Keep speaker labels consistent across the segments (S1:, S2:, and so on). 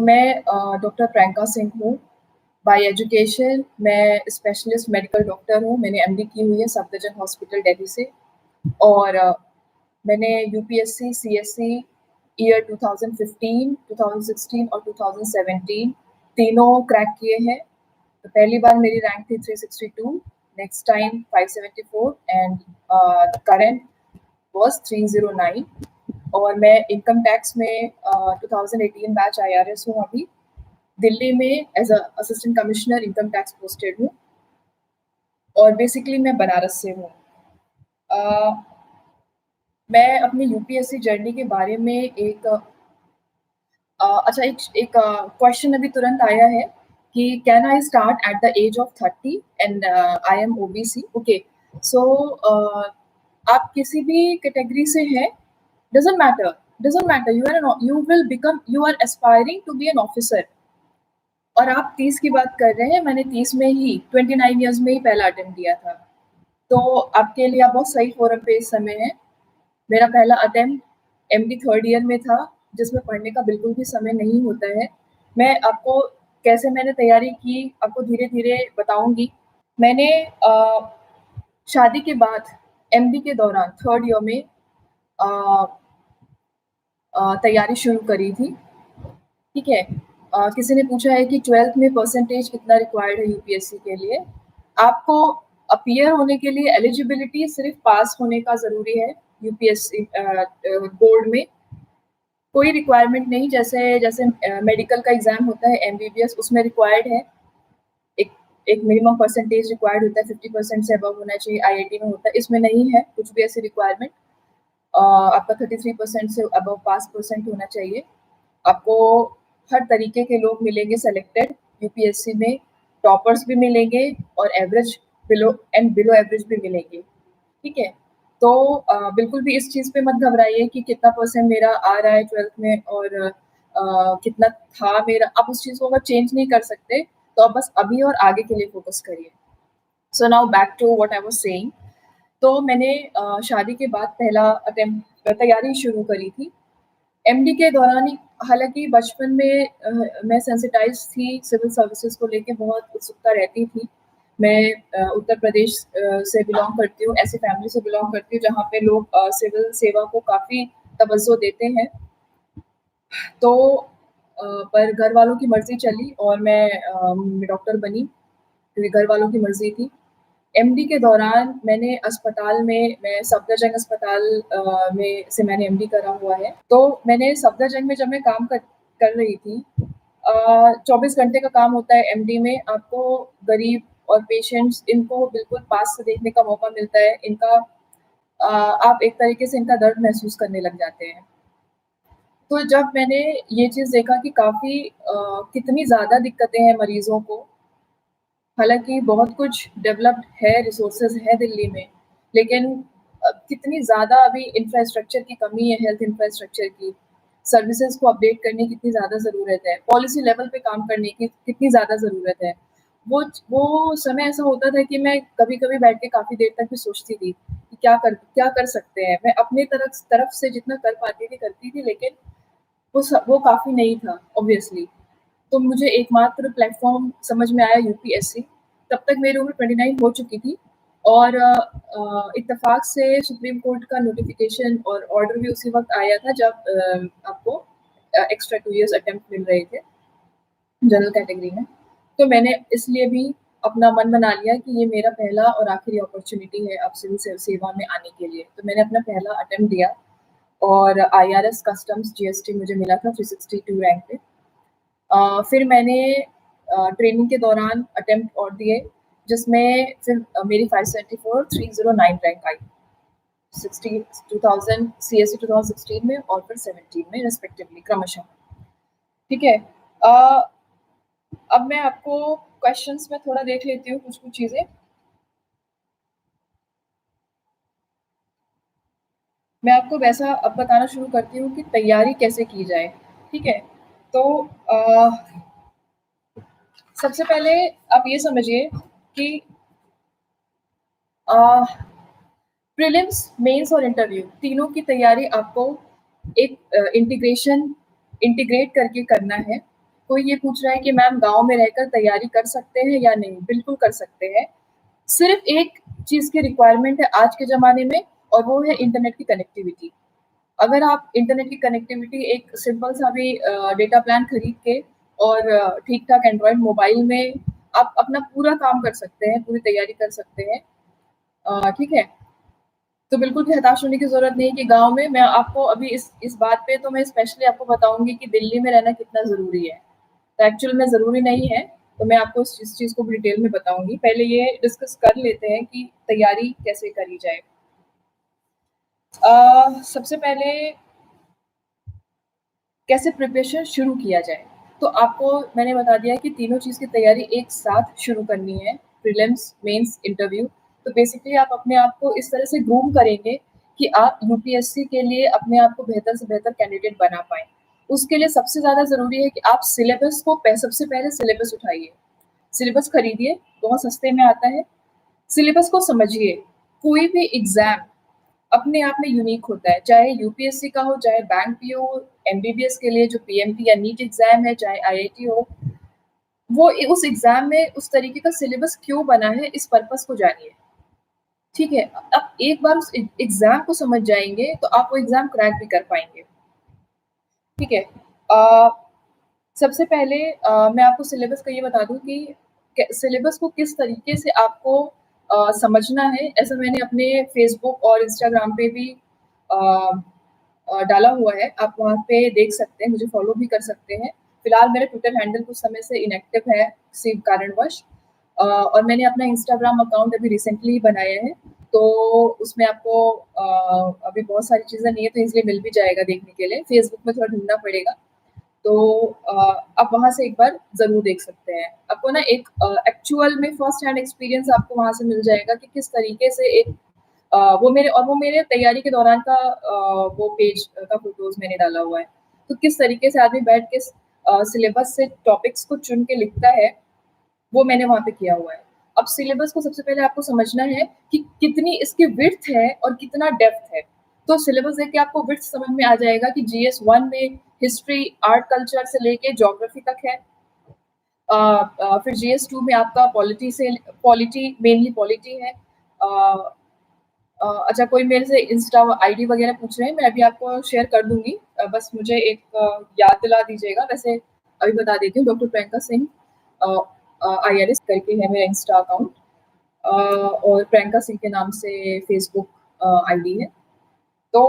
S1: मैं डॉक्टर प्रियंका सिंह हूँ। Bye education मैं स्पेशलिस्ट मेडिकल डॉक्टर हूँ। मैंने एमडी की हुई है सफदरजंग हॉस्पिटल दिल्ली से और मैंने यूपीएससी, सीएससी ईयर 2015, 2016 और 2017 तीनों क्रैक किए हैं। तो पहली बार मेरी रैंक थी 362, next time 574 and current was 309। और मैं इनकम टैक्स में 2018 बैच आईआरएस हूँ अभी। दिल्ली में as a assistant commissioner income tax posted हूँ और बेसिकली मैं बनारस से हूँ। मैं अपनी यूपीएससी जर्नी के बारे में एक क्वेश्चन अभी तुरंत आया है कि can I start at the age of 30 and I am OBC. Okay, so आप किसी भी कैटेगरी से हैं, doesn't matter, you are aspiring to be an officer और आप 30 की बात कर रहे हैं। मैंने 30 में ही 29 ईयर्स में ही पहला अटेम्प्ट दिया था, तो आपके लिए आप बहुत सही फोरम पे इस समय है। मेरा पहला अटेम्प्ट एमडी थर्ड ईयर में था, जिसमें पढ़ने का बिल्कुल भी समय नहीं होता है। मैं आपको कैसे मैंने तैयारी की आपको धीरे धीरे बताऊंगी। मैंने शादी के बाद एमडी के दौरान थर्ड ईयर में तैयारी शुरू करी थी। ठीक है, किसी ने पूछा है कि 12th में परसेंटेज कितना रिक्वायर्ड है यूपीएससी के लिए। आपको अपीयर होने के लिए एलिजिबिलिटी सिर्फ पास होने का ज़रूरी है यूपीएससी बोर्ड में, कोई रिक्वायरमेंट नहीं। जैसे जैसे मेडिकल का एग्ज़ाम होता है एमबीबीएस, उसमें रिक्वायर्ड है एक एक मिनिमम परसेंटेज रिक्वायर्ड होता है, 50% से अबव होना चाहिए। आईआईटी में होता है, इसमें नहीं है कुछ भी ऐसी रिक्वायरमेंट। आपका 33% से अबव पास परसेंट होना चाहिए। आपको हर तरीके के लोग मिलेंगे सेलेक्टेड यूपीएससी में, टॉपर्स भी मिलेंगे और एवरेज बिलो एवरेज भी मिलेंगे। ठीक है, तो बिल्कुल भी इस चीज़ पे मत घबराइए कि कितना परसेंट मेरा आ रहा है 12th में और कितना था मेरा। आप उस चीज़ को अगर चेंज नहीं कर सकते तो आप बस अभी और आगे के लिए फोकस करिए। So now back to what I was saying. तो मैंने शादी के बाद पहला अटेम्प्ट तैयारी शुरू करी थी एमडी के दौरान ही। हालाँकि बचपन में मैं सेंसिटाइज़ थी, सिविल सर्विसेज़ को लेके बहुत उत्सुकता रहती थी। मैं उत्तर प्रदेश से बिलॉन्ग करती हूँ, ऐसी फैमिली से बिलॉन्ग करती हूँ जहाँ पे लोग सिविल सेवा को काफ़ी तवज्जो देते हैं। तो पर घर वालों की मर्ज़ी चली और मैं डॉक्टर बनी क्योंकि घर वालों की मर्ज़ी थी। एमडी के दौरान मैंने अस्पताल में मैं सफदरजंग अस्पताल में मैंने एमडी करा हुआ है। तो मैंने सफदरजंग में जब मैं काम कर रही थी, 24 घंटे का काम होता है एमडी में। आपको गरीब और पेशेंट्स इनको बिल्कुल पास से देखने का मौका मिलता है। आप एक तरीके से इनका दर्द महसूस करने लग जाते हैं। तो जब मैंने ये चीज़ देखा कि काफ़ी कितनी ज़्यादा दिक्कतें हैं मरीज़ों को, हालाँकि बहुत कुछ डेवलप्ड है, रिसोर्सेज़ है दिल्ली में, लेकिन कितनी ज़्यादा अभी इंफ्रास्ट्रक्चर की कमी है, हेल्थ इंफ्रास्ट्रक्चर की। सर्विसेज़ को अपडेट करने की कितनी ज़्यादा ज़रूरत है, पॉलिसी लेवल पे काम करने की कितनी ज़्यादा ज़रूरत है। वो समय ऐसा होता था कि मैं कभी-कभी बैठ के काफ़ी देर तक भी सोचती थी कि क्या कर सकते हैं। मैं अपनी तरफ से जितना कर पाती थी, करती थी, लेकिन वो काफ़ी नहीं था ऑब्वियसली। तो मुझे एकमात्र प्लेटफ़ॉर्म समझ में आया यूपीएससी। तब तक मेरी उम्र 29 हो चुकी थी और इत्तेफ़ाक से सुप्रीम कोर्ट का नोटिफ़िकेशन और ऑर्डर भी उसी वक़्त आया था जब आपको एक्स्ट्रा 2 इयर्स अटेम्प्ट मिल रहे थे जनरल कैटेगरी में। तो मैंने इसलिए भी अपना मन बना लिया कि ये मेरा पहला और आखिरी अपॉर्च्युनिटी है अब सिविल सेवा में आने के लिए। तो मैंने अपना पहला अटेम्प्ट दिया और आईआरएस, कस्टम्स, जीएसटी मुझे मिला था 362 रैंक पे। फिर मैंने ट्रेनिंग के दौरान अटेम्प्ट और दिए, जिसमें फिर मेरी 574 309 रैंक आई 60 2000 सीएससी 2016 में और फिर 17 में रिस्पेक्टिवली क्रमशः। ठीक है, अब मैं आपको क्वेश्चंस में थोड़ा देख लेती हूँ कुछ चीज़ें। मैं आपको वैसा अब बताना शुरू करती हूँ कि तैयारी कैसे की जाए। ठीक है, तो सबसे पहले आप ये समझिए कि प्रीलिम्स, मेंस और इंटरव्यू तीनों की तैयारी आपको एक इंटीग्रेट करके करना है। कोई ये पूछ रहा है कि मैम गाँव में रहकर तैयारी कर सकते हैं या नहीं? बिल्कुल कर सकते हैं। सिर्फ़ एक चीज़ की रिक्वायरमेंट है आज के ज़माने में और वो है इंटरनेट की कनेक्टिविटी। अगर आप इंटरनेट की कनेक्टिविटी एक सिंपल सा भी डेटा प्लान खरीद के और ठीक-ठाक एंड्रॉयड मोबाइल में आप अपना पूरा काम कर सकते हैं, पूरी तैयारी कर सकते हैं। ठीक है? तो बिल्कुल भी हताश होने की ज़रूरत नहीं है कि गाँव में मैं आपको अभी इस बात पे तो मैं स्पेशली आपको बताऊँगी कि दिल्ली में रहना कितना ज़रूरी है। तो एक्चुअल में ज़रूरी नहीं है, तो मैं आपको इस चीज़ को डिटेल में बताऊँगी। पहले ये डिस्कस कर लेते हैं कि तैयारी कैसे करी जाए। सबसे पहले कैसे प्रिपरेशन शुरू किया जाए? तो आपको मैंने बता दिया है कि तीनों चीज़ की तैयारी एक साथ शुरू करनी है, प्रीलिम्स, मेंस, इंटरव्यू। तो बेसिकली आप अपने आप को इस तरह से ग्रूम करेंगे कि आप यूपीएससी के लिए अपने आप को बेहतर से बेहतर कैंडिडेट बना पाएँ। उसके लिए सबसे ज़्यादा ज़रूरी है कि आप सिलेबस को सबसे पहले सिलेबस उठाइए। सिलेबस खरीदिए, बहुत सस्ते में आता है। सिलेबस को समझिए। कोई भी एग्ज़ाम अपने आप में यूनिक होता है, चाहे यूपीएससी का हो, चाहे बैंक पीओ हो, एमबीबीएस के लिए जो पीएमटी या नीट एग्ज़ाम है, चाहे आईआईटी हो, वो उस एग्ज़ाम में उस तरीके का सिलेबस क्यों बना है, इस पर्पस को जानिए, ठीक है? आप एक बार उस एग्ज़ाम को समझ जाएँगे, तो आप वो एग्ज़ाम क्रैक भी कर पाएँगे, ठीक है? सबसे पहले मैं आपको सिलेबस का ये बता दूँ कि सिलेबस को किस तरीके से आपको समझना है, ऐसा मैंने अपने फ़ेसबुक और इंस्टाग्राम पे भी अ डाला हुआ है। आप वहाँ पे देख सकते हैं, मुझे फ़ॉलो भी कर सकते हैं। फ़िलहाल मेरा ट्विटर हैंडल कुछ समय से इनएक्टिव है किसी कारणवश और मैंने अपना इंस्टाग्राम अकाउंट अभी रिसेंटली ही बनाया है। तो उसमें आपको अभी बहुत सारी चीज़ें नहीं है तो ईज़िली मिल भी जाएगा देखने के लिए। फ़ेसबुक में थोड़ा ढूँढना पड़ेगा। तो आप वहाँ से एक बार ज़रूर देख सकते हैं। आपको ना एक एक्चुअल में फर्स्ट हैंड एक्सपीरियंस आपको वहाँ से मिल जाएगा कि किस तरीके से एक वो मेरे तैयारी के दौरान का वो पेज का फ़ोटोज़ मैंने डाला हुआ है। तो किस तरीके से आदमी बैठ के सिलेबस से टॉपिक्स को चुन के लिखता है, वो मैंने वहाँ पे किया हुआ है। अब सिलेबस को सबसे पहले आपको समझना है कि कितनी इसकी विड्थ है और कितना डेप्थ है। तो सिलेबस देख के आपको विड्थ समझ में आ जाएगा कि जीएस 1 में हिस्ट्री, आर्ट कल्चर से लेके ज्योग्राफी तक है। फिर जीएस 2 में आपका पॉलिटी मेनली पॉलिटी है। अ अच्छा कोई मेरे से इंस्टा आईडी वगैरह पूछ रहे हैं, मैं अभी आपको शेयर कर दूँगी। बस मुझे एक याद दिला दीजिएगा। वैसे अभी बता देती हूँ डॉक्टर प्रियंका सिंह अ आईआरएस करके है मेरा इंस्टा अकाउंट और प्रियंका सिंह के नाम से फेसबुक आईडी है। तो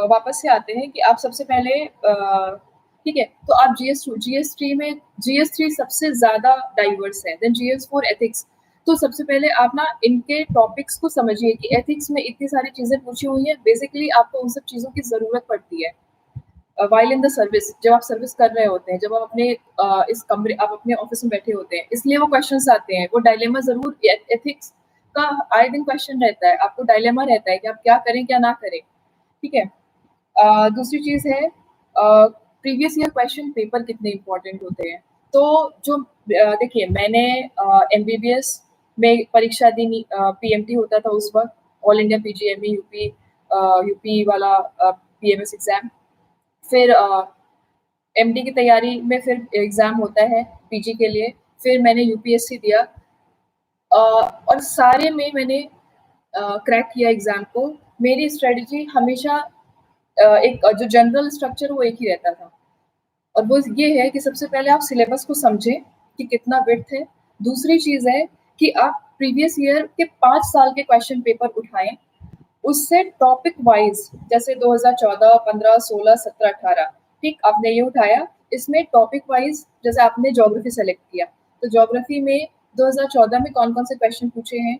S1: वापस से आते हैं कि आप सबसे पहले ठीक है, तो आप जीएस 3 सबसे ज़्यादा डाइवर्स है, देन जीएस 4 एथिक्स। तो सबसे पहले आप ना इनके टॉपिक्स को समझिए कि एथिक्स में इतनी सारी चीज़ें पूछी हुई हैं, बेसिकली आपको उन सब चीज़ों की ज़रूरत पड़ती है। व्हाइल इन द सर्विस जब आप सर्विस कर रहे होते हैं, जब आप अपने आप अपने ऑफ़िस में बैठे होते हैं, इसलिए वो क्वेश्चन्स आते हैं। वो डायलेमा ज़रूर एथिक्स का आए दिन क्वेश्चन रहता है, आपको डायलेमा रहता है कि आप क्या करें, क्या ना करें, ठीक है? दूसरी चीज़ है प्रीवियस ईयर क्वेश्चन पेपर कितने इम्पोर्टेंट होते हैं। तो जो देखिए मैंने एमबीबीएस में परीक्षा दी पीएमटी होता था उस वक़्त, ऑल इंडिया पीजीएमई यूपी वाला पीएमएस एग्ज़ाम। फिर एमडी की तैयारी में फिर एग्ज़ाम होता है पीजी के लिए, फिर मैंने यूपीएससी दिया और सारे में मैंने क्रैक किया एग्ज़ाम को। मेरी स्ट्रैटेजी हमेशा एक जो जनरल स्ट्रक्चर वो एक ही रहता था और वो ये है कि सबसे पहले आप सिलेबस को समझें कि कितना विड्थ है। दूसरी चीज़ है कि आप प्रीवियस ईयर के 5 साल के क्वेश्चन पेपर उठाएँ, उससे टॉपिक वाइज़ जैसे 2014, 15, 16, 17, 18 ठीक आपने ये उठाया, इसमें टॉपिक वाइज़ जैसे आपने ज्योग्राफी सेलेक्ट किया, तो ज्योग्राफी में 2014 में कौन-कौन से क्वेश्चन पूछे हैं,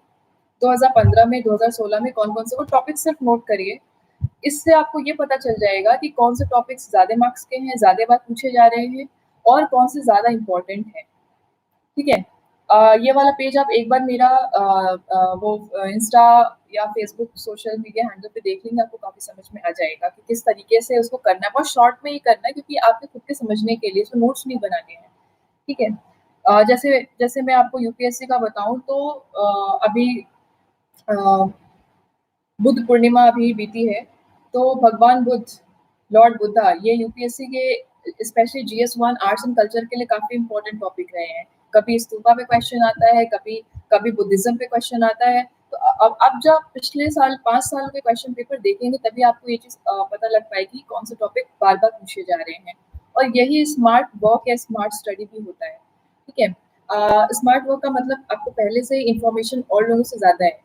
S1: 2015 में, 2016 में कौन-कौन से वो टॉपिक सिर्फ नोट करिए। इससे आपको ये पता चल जाएगा कि कौन से टॉपिक्स ज़्यादा मार्क्स के हैं, ज़्यादा बार पूछे जा रहे हैं और कौन से ज़्यादा इम्पोर्टेंट हैं, ठीक है? ये वाला पेज आप एक बार मेरा इंस्टा या फ़ेसबुक सोशल मीडिया हैंडल पे देख लेंगे, आपको काफ़ी समझ में आ जाएगा कि किस तरीके से उसको करना है। बहुत शॉर्ट में ही करना है क्योंकि आपके खुद के समझने के लिए इसमें नोट्स नहीं बनाने हैं, ठीक है? जैसे जैसे मैं आपको यूपीएससी का बताऊँ तो अभी अ बुद्ध पूर्णिमा अभी बीती है, तो भगवान बुद्ध, लॉर्ड बुद्धा ये यूपीएससी के specially GS1 arts and culture के लिए काफ़ी इम्पोर्टेंट टॉपिक रहे हैं। कभी स्तूपा पे क्वेश्चन आता है, कभी कभी बुद्धिज़्म पे क्वेश्चन आता है। तो अब जब पिछले साल 5 साल के क्वेश्चन पेपर देखेंगे तभी आपको ये चीज़ पता लग पाएगी कौन से टॉपिक बार-बार पूछे जा रहे हैं। और यही स्मार्ट वर्क या स्मार्ट स्टडी भी होता है, ठीक है? स्मार्ट वर्क का मतलब आपको पहले से ही इन्फॉर्मेशन और लोगों से ज़्यादा है,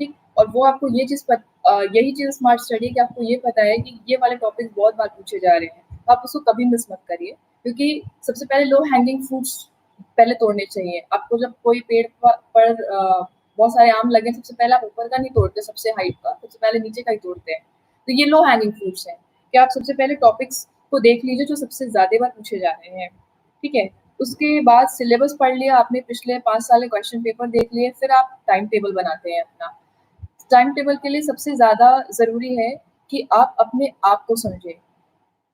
S1: ठीक? और वो आपको ये चीज़ यही चीज़ स्मार्ट स्टडी है कि आपको ये पता है कि ये वाले टॉपिक्स बहुत बार पूछे जा रहे हैं। आप उसको कभी मिस मत करिए, क्योंकि सबसे पहले लो हैंगिंग फ्रूट्स पहले तोड़ने चाहिए। आपको जब कोई पेड़ पर बहुत सारे आम लगे, सबसे पहले आप ऊपर का नहीं तोड़ते, सबसे हाइट का, सबसे पहले नीचे का ही तोड़ते हैं। तो ये लो हैंगिंग फ्रूट्स हैं कि आप सबसे पहले टॉपिक्स को देख लीजिए जो सबसे ज़्यादा बार पूछे जा रहे हैं, ठीक है? उसके बाद सिलेबस पढ़ लिया आपने, पिछले 5 साल के क्वेश्चन पेपर देख लिए, फिर आप टाइम टेबल बनाते हैं अपना। टाइम टेबल के लिए सबसे ज़्यादा ज़रूरी है कि आप अपने आप को समझें,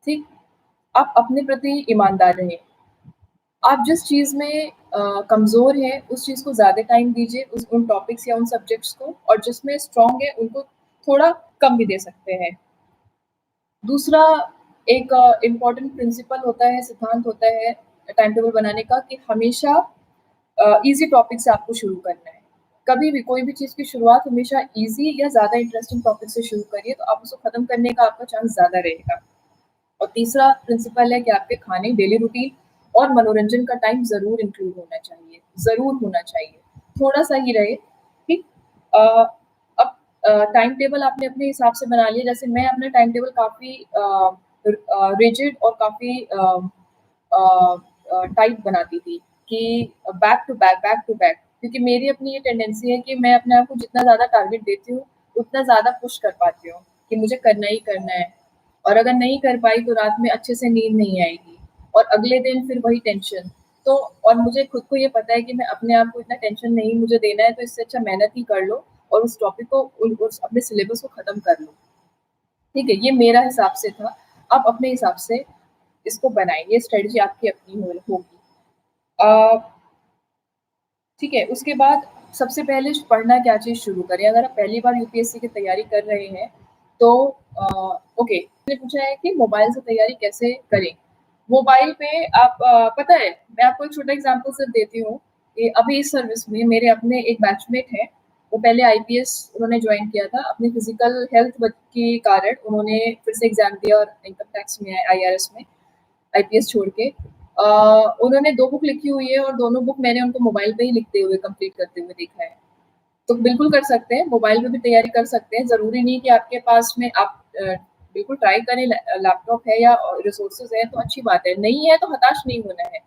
S1: ठीक? आप अपने प्रति ईमानदार रहें। आप जिस चीज़ में कमज़ोर हैं, उस चीज़ को ज़्यादा टाइम दीजिए, उन टॉपिक्स या उन सब्जेक्ट्स को, और जिसमें स्ट्रॉन्ग है, उनको थोड़ा कम भी दे सकते हैं। दूसरा एक इम्पोर्टेंट प्रिंसिपल होता है, सिद्धांत होता है टाइम टेबल बनाने का कि हमेशा ईज़ी टॉपिक से आपको शुरू करना है। कभी भी कोई भी चीज़ की शुरुआत हमेशा ईज़ी या ज़्यादा इंटरेस्टिंग टॉपिक से शुरू करिए, तो आप उसको ख़त्म करने का आपका चांस ज़्यादा रहेगा। और तीसरा प्रिंसिपल है कि आपके खाने, डेली रूटीन और मनोरंजन का टाइम ज़रूर इंक्लूड होना चाहिए, ज़रूर होना चाहिए। थोड़ा-सा ही रहे, ठीक? अ, अब टाइम टेबल आपने अपने हिसाब से बना लिया, जैसे मैं अपना टाइम टेबल काफ़ी रिजिड और काफ़ी टाइट बनाती थी कि बैक टू बैक, क्योंकि मेरी अपनी ये टेंडेंसी है कि मैं अपने आप को जितना ज़्यादा टारगेट देती हूँ, उतना ज़्यादा पुश कर पाती हूँ कि मुझे करना ही करना है। और अगर नहीं कर पाई तो रात में अच्छे से नींद नहीं आएगी और अगले दिन फिर वही टेंशन। तो और मुझे खुद को ये पता है कि मैं अपने आप को इतना टेंशन नहीं मुझे देना है, तो इससे अच्छा मेहनत ही कर लो और उस टॉपिक को उस अपने सिलेबस को खत्म कर लो। ठीक है, ये मेरा हिसाब से था। आप अपने हिसाब से इसको बनाएँ, ये स्ट्रेटजी आपकी अपनी होगी। अ, ठीक है, उसके बाद सबसे पहले पढ़ना क्या चीज़ शुरू करें? अगर आप पहली बार यूपीएससी की तैयारी कर रहे हैं, तो अ, ओके, आपने पूछा है कि मोबाइल से तैयारी कैसे करें? मोबाइल पे आप पता है, मैं आपको एक छोटा एग्ज़ाम्पल सिर्फ़ देती हूँ कि अभी इस सर्विस में मेरे अपने एक बैचमेट हैं, वो पहले आईपीएस उन्होंने जॉइन किया था, अपनी फ़िज़िकल हेल्थ के कारण उन्होंने फिर से एग्ज़ाम दिया और इनकम टैक्स में आए, आईआरएस में। आईपीएस छोड़ के उन्होंने 2 बुक लिखी हुई है और दोनों बुक मैंने उनको मोबाइल पे ही लिखते हुए कंप्लीट करते हुए देखा है। तो बिल्कुल कर सकते हैं, मोबाइल पे भी तैयारी कर सकते हैं, ज़रूरी नहीं कि आपके पास में आप बिल्कुल ट्राई करें, लैपटॉप है या रिसोर्सेज़ हैं तो अच्छी बात है, नहीं है तो हताश नहीं होना है।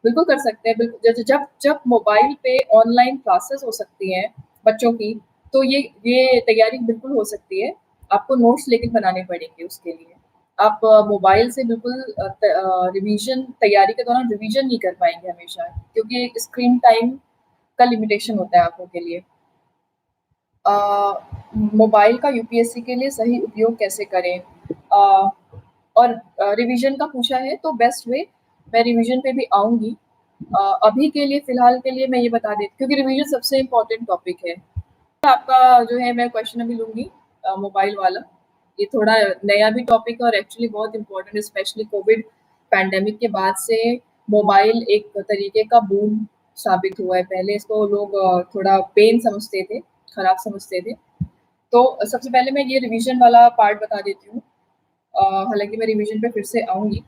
S1: बिल्कुल कर सकते हैं, बिल्कुल जैसे जब जब मोबाइल पे ऑनलाइन क्लासेस हो सकती हैं बच्चों की, तो ये तैयारी बिल्कुल हो सकती है। आपको नोट्स लेके बनाने पड़ेंगे उसके लिए। आप मोबाइल से बिल्कुल रिवीजन तैयारी के दौरान रिवीजन नहीं कर पाएँगे हमेशा, क्योंकि स्क्रीन टाइम का लिमिटेशन होता है आँखों के लिए। अ, मोबाइल का यूपीएससी के लिए सही उपयोग कैसे करें? और रिवीजन का पूछा है तो बेस्ट वे, मैं रिवीजन पे भी आऊँगी। अभी के लिए फ़िलहाल के लिए मैं ये बता देती, क्योंकि रिवीजन सबसे इम्पोर्टेंट टॉपिक है। आपका जो है मैं क्वेश्चन अभी लूँगी मोबाइल वाला। ये थोड़ा नया भी टॉपिक है और एक्चुअली बहुत इम्पोर्टेंट है, स्पेशली कोविड पैंडेमिक के बाद से मोबाइल एक तरीके का बूम साबित हुआ है। पहले इसको लोग थोड़ा पेन समझते थे, खराब समझते थे। तो सबसे पहले मैं ये रिवीजन वाला पार्ट बता देती हूँ। हालाँकि मैं रिवीजन पे फिर से आऊँगी।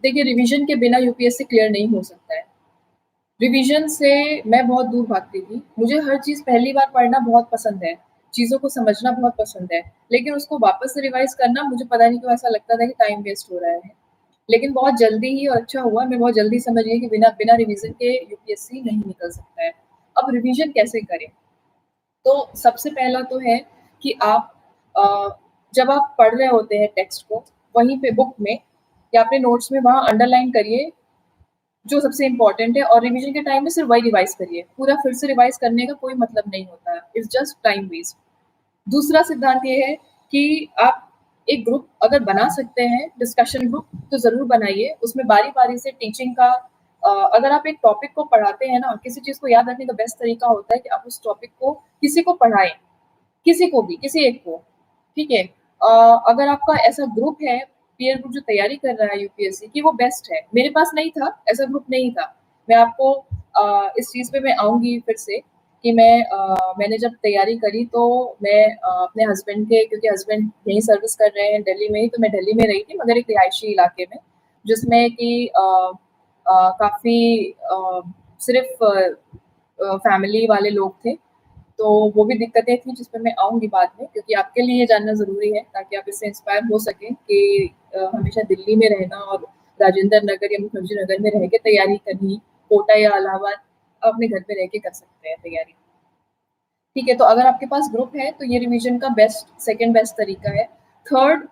S1: देखिए, रिवीजन के बिना यूपीएससी क्लियर नहीं हो सकता है। रिवीजन से मैं बहुत दूर भागती थी। मुझे हर चीज़ पहली बार पढ़ना बहुत पसंद है, चीज़ों को समझना बहुत पसंद है, लेकिन उसको वापस से रिवाइज़ करना मुझे पता नहीं क्यों ऐसा लगता था कि टाइम वेस्ट हो रहा है। लेकिन बहुत जल्दी ही और अच्छा हुआ, मैं बहुत जल्दी समझ गई कि बिना बिना रिवीजन के यूपीएससी नहीं निकल सकता है। अब रिवीजन कैसे करें? तो सबसे पहला तो है कि आप जब आप पढ़ रहे होते हैं टेक्स्ट को, वहीं पे बुक में या अपने नोट्स में वहाँ अंडरलाइन करिए जो सबसे इम्पोर्टेंट है, और रिवीजन के टाइम में सिर्फ वही रिवाइज़ करिए। पूरा फिर से रिवाइज़ करने का कोई मतलब नहीं होता है, इट्स जस्ट टाइम वेस्ट। दूसरा सिद्धांत ये है कि आप एक ग्रुप अगर बना सकते हैं, डिस्कशन ग्रुप, तो ज़रूर बनाइए। उसमें बारी-बारी से टीचिंग का अगर आप एक टॉपिक को पढ़ाते हैं ना, किसी चीज़ को याद रखने का बेस्ट तरीका होता है कि आप उस टॉपिक को किसी को पढ़ाएँ, किसी को भी, किसी एक को, ठीक है? अगर आपका ऐसा ग्रुप है पीयर ग्रुप जो तैयारी कर रहा है यूपीएससी की वो बेस्ट है। मेरे पास नहीं था, ऐसा ग्रुप नहीं था। मैं आपको इस चीज़ पे मैं आऊँगी फिर से कि मैंने जब तैयारी करी तो मैं अपने हस्बैंड के, क्योंकि हस्बैंड यहीं सर्विस कर रहे हैं दिल्ली में ही, तो मैं दिल्ली में रही थी मगर एक रिहायशी इलाके में, जिसमें कि काफ़ी सिर्फ़ फैमिली वाले लोग थे। तो वो भी दिक्कतें थी जिस पे मैं आऊँगी बाद में, क्योंकि आपके लिए ये जानना ज़रूरी है ताकि आप इससे इंस्पायर हो सकें कि हमेशा दिल्ली में रहना और राजेंद्र नगर या मुखर्जी नगर में रह के तैयारी करनी, कोटा या इलाहाबाद आप अपने घर पे रह के कर सकते हैं तैयारी। ठीक है, तो अगर आपके पास ग्रुप है तो ये रिवीजन का सेकंड बेस्ट तरीका है। थर्ड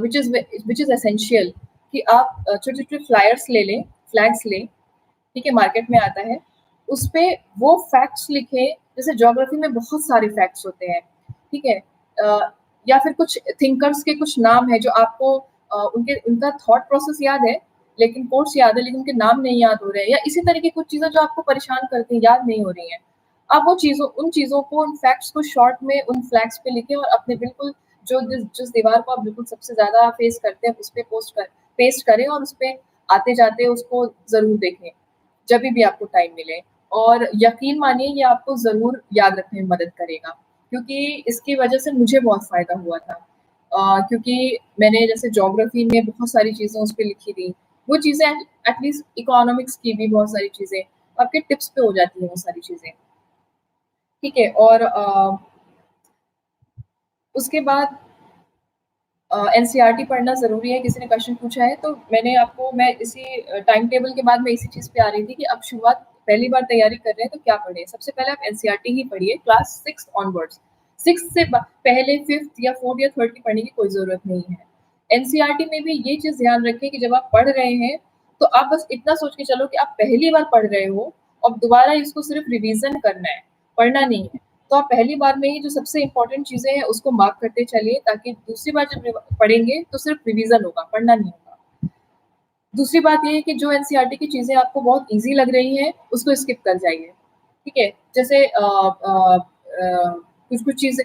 S1: व्हिच इज़ एसेंशियल कि आप छोटे-छोटे फ्लायर्स ले लें, फ्लैग्स लें, ठीक है, मार्केट में आता है। उसपे वो फैक्ट्स लिखें, जैसे ज्योग्राफी में बहुत सारे फैक्ट्स होते हैं, ठीक है? या फिर कुछ थिंकर्स के कुछ नाम हैं जो आपको उनका थॉट प्रोसेस याद है, लेकिन कोट्स याद है लेकिन उनके नाम नहीं याद हो रहे हैं, या इसी तरह की कुछ चीज़ें जो आपको परेशान करती हैं, याद नहीं हो रही हैं। आप उन चीज़ों को, उन फैक्ट्स को शॉर्ट में उन फ्लैग्स पे लिखें और अपने बिल्कुल जो जिस दीवार को आप बिल्कुल सबसे ज़्यादा फेस करते हैं, उस पे पेस्ट करें और उसपे आते-जाते उसको ज़रूर देखें, जभी भी आपको टाइम मिले। और यकीन मानिए ये आपको ज़रूर याद रखने में मदद करेगा, क्योंकि इसकी वजह से मुझे बहुत फ़ायदा हुआ था। क्योंकि मैंने जैसे ज्योग्राफी में बहुत सारी चीज़ें उस पे लिखी थी, वो चीज़ें एटलीस्ट इकोनॉमिक्स की भी बहुत सारी चीज़ें आपके टिप्स पे हो जाती हैं वो सारी चीज़ें, ठीक है? और उसके बाद एनसीईआरटी पढ़ना ज़रूरी है, किसी ने क्वेश्चन पूछा है, तो मैं इसी टाइम टेबल के बाद मैं इसी चीज़ पे आ रही थी कि अब पहली बार तैयारी कर रहे हैं तो क्या पढ़ें? सबसे पहले आप एनसीईआरटी ही पढ़िए क्लास 6 ऑनवर्ड्स। 6 से पहले 5th या 4th या 3rd की पढ़ने की कोई ज़रूरत नहीं है। एनसीईआरटी में भी ये चीज़ ध्यान रखें कि जब आप पढ़ रहे हैं, तो आप बस इतना सोच के चलो कि आप पहली बार पढ़ रहे हो और दोबारा इसको सिर्फ़ रिवीज़न करना है, पढ़ना नहीं है। तो आप पहली बार में ही जो सबसे इम्पोर्टेंट चीज़ें हैं उसको मार्क करते चलिए, ताकि दूसरी बार जब पढ़ेंगे तो सिर्फ रिवीजन होगा, पढ़ना नहीं होगा। दूसरी बात ये है कि जो एनसीईआरटी की चीज़ें आपको बहुत ईज़ी लग रही हैं, उसको स्किप कर जाइए, ठीक है? जैसे कुछ-कुछ चीज़ें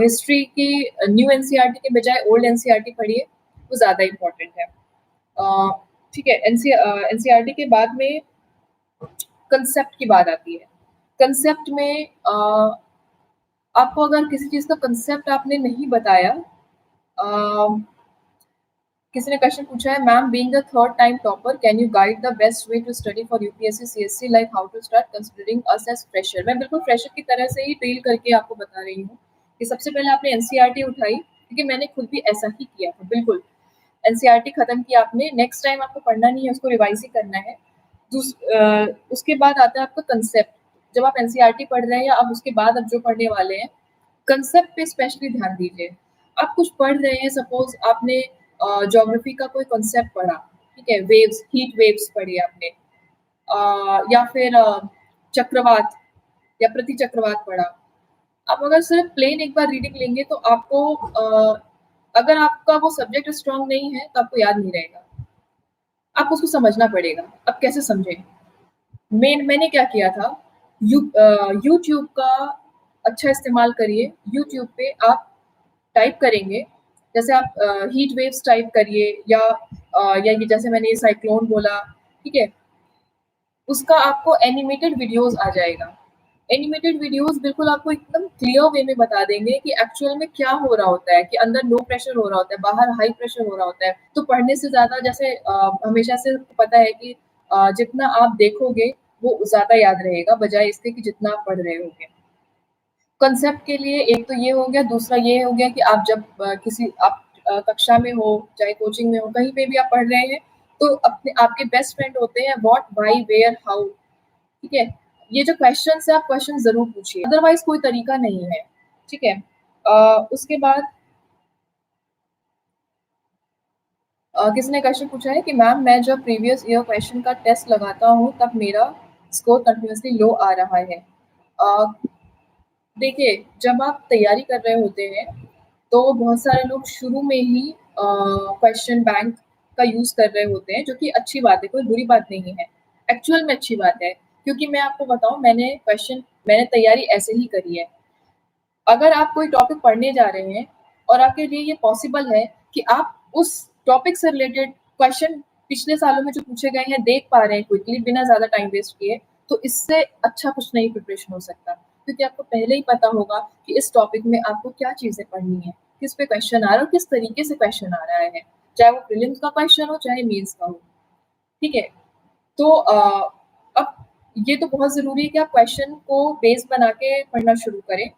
S1: हिस्ट्री की न्यू एनसीईआरटी के बजाय ओल्ड एनसीईआरटी पढ़िए, वो ज़्यादा इम्पोर्टेंट है। अ, ठीक है, एनसीईआरटी के बाद में कांसेप्ट की बात आती है। कांसेप्ट में आपको अगर किसी चीज़ का कांसेप्ट आपने नहीं बताया, किसी ने क्वेश्चन पूछा है, ma'am being the third time topper can you guide the best way to study for UPSC CSC, like how to start considering us as fresher. मैं बिल्कुल फ्रेशर की तरह से ही डील करके आपको बता रही हूँ कि सबसे पहले आपने एनसीईआरटी उठाई, क्योंकि मैंने खुद भी ऐसा ही किया था, बिल्कुल। एनसीईआरटी खत्म किया आपने, नेक्स्ट टाइम आपको पढ़ना नहीं है, उसको रिवाइज ही करना है। उसके बाद आता है आपका कंसेप्ट। जब आप एनसीईआरटी पढ़ रहे हैं या अब उसके बाद अब जो पढ़ने वाले हैं, कंसेप्ट पे स्पेशली ध्यान दीजिए। आप कुछ पढ़ रहे हैं, सपोज आपने ज्योग्राफी का कोई कंसेप्ट पढ़ा, ठीक है? वेव्स, हीट वेव्स पढ़ी आपने, या फिर चक्रवात या प्रतिचक्रवात पढ़ा। आप अगर सिर्फ प्लेन एक बार रीडिंग लेंगे तो आपको अगर आपका वो सब्जेक्ट स्ट्रांग नहीं है तो आपको याद नहीं रहेगा। आपको उसको समझना पड़ेगा। अब कैसे समझें? मैंने क्या किया था, यूट्यूब का अच्छा इस्तेमाल करिए। यूट्यूब पे आप टाइप करेंगे, जैसे आप हीट वेव्स टाइप करिए, या ये जैसे मैंने ये साइक्लोन बोला, ठीक है? उसका आपको एनिमेटेड वीडियोज़ आ जाएगा। एनिमेटेड वीडियोज़ बिल्कुल आपको एकदम क्लियर वे में बता देंगे कि एक्चुअल में क्या हो रहा होता है, कि अंदर लो प्रेशर हो रहा होता है, बाहर हाई प्रेशर हो रहा होता है। तो पढ़ने से ज़्यादा, जैसे हमेशा से पता है कि जितना आप देखोगे वो ज़्यादा याद रहेगा, बजाय इसके कि जितना आप पढ़ रहे होगे। कांसेप्ट के लिए एक तो ये हो गया, दूसरा ये हो गया कि आप जब कक्षा में हो, चाहे कोचिंग में हो, कहीं पे भी आप पढ़ रहे हैं, तो अपने आपके बेस्ट फ्रेंड होते हैं व्हाट, व्हाई, वेयर, हाउ, ठीक है? ये जो क्वेश्चन्स हैं, आप क्वेश्चन ज़रूर पूछिए, अदरवाइज़ कोई तरीका नहीं है, ठीक है? उसके बाद किसी ने क्वेश्चन पूछा है कि मैम मैं जब प्रीवियस ईयर क्वेश्चन का टेस्ट लगाता हूँ, तब मेरा स्कोर कंटिन्यूअसली लो आ रहा है। अ, देखिए, जब आप तैयारी कर रहे होते हैं, तो बहुत सारे लोग शुरू में ही क्वेश्चन बैंक का यूज़ कर रहे होते हैं, जो कि अच्छी बात है, कोई बुरी बात नहीं है। एक्चुअल में अच्छी बात है, क्योंकि मैं आपको बताऊँ, मैंने तैयारी ऐसे ही करी है। अगर आप कोई टॉपिक पढ़ने जा रहे हैं और आपके लिए ये पॉसिबल है कि आप उस टॉपिक से रिलेटेड क्वेश्चन पिछले सालों में जो पूछे गए हैं देख पा रहे हैं क्विकली बिना ज़्यादा टाइम वेस्ट किए, तो इससे अच्छा कुछ नहीं प्रिपरेशन हो सकता। क्योंकि आपको पहले ही पता होगा कि इस टॉपिक में आपको क्या चीज़ें पढ़नी है, किस पे क्वेश्चन आ रहा है और किस तरीके से क्वेश्चन आ रहा है, चाहे वो प्रीलिम्स का क्वेश्चन हो, चाहे मेंस का हो, ठीक है? तो अब ये तो बहुत ज़रूरी है कि आप क्वेश्चन को बेस बना के पढ़ना शुरू करें।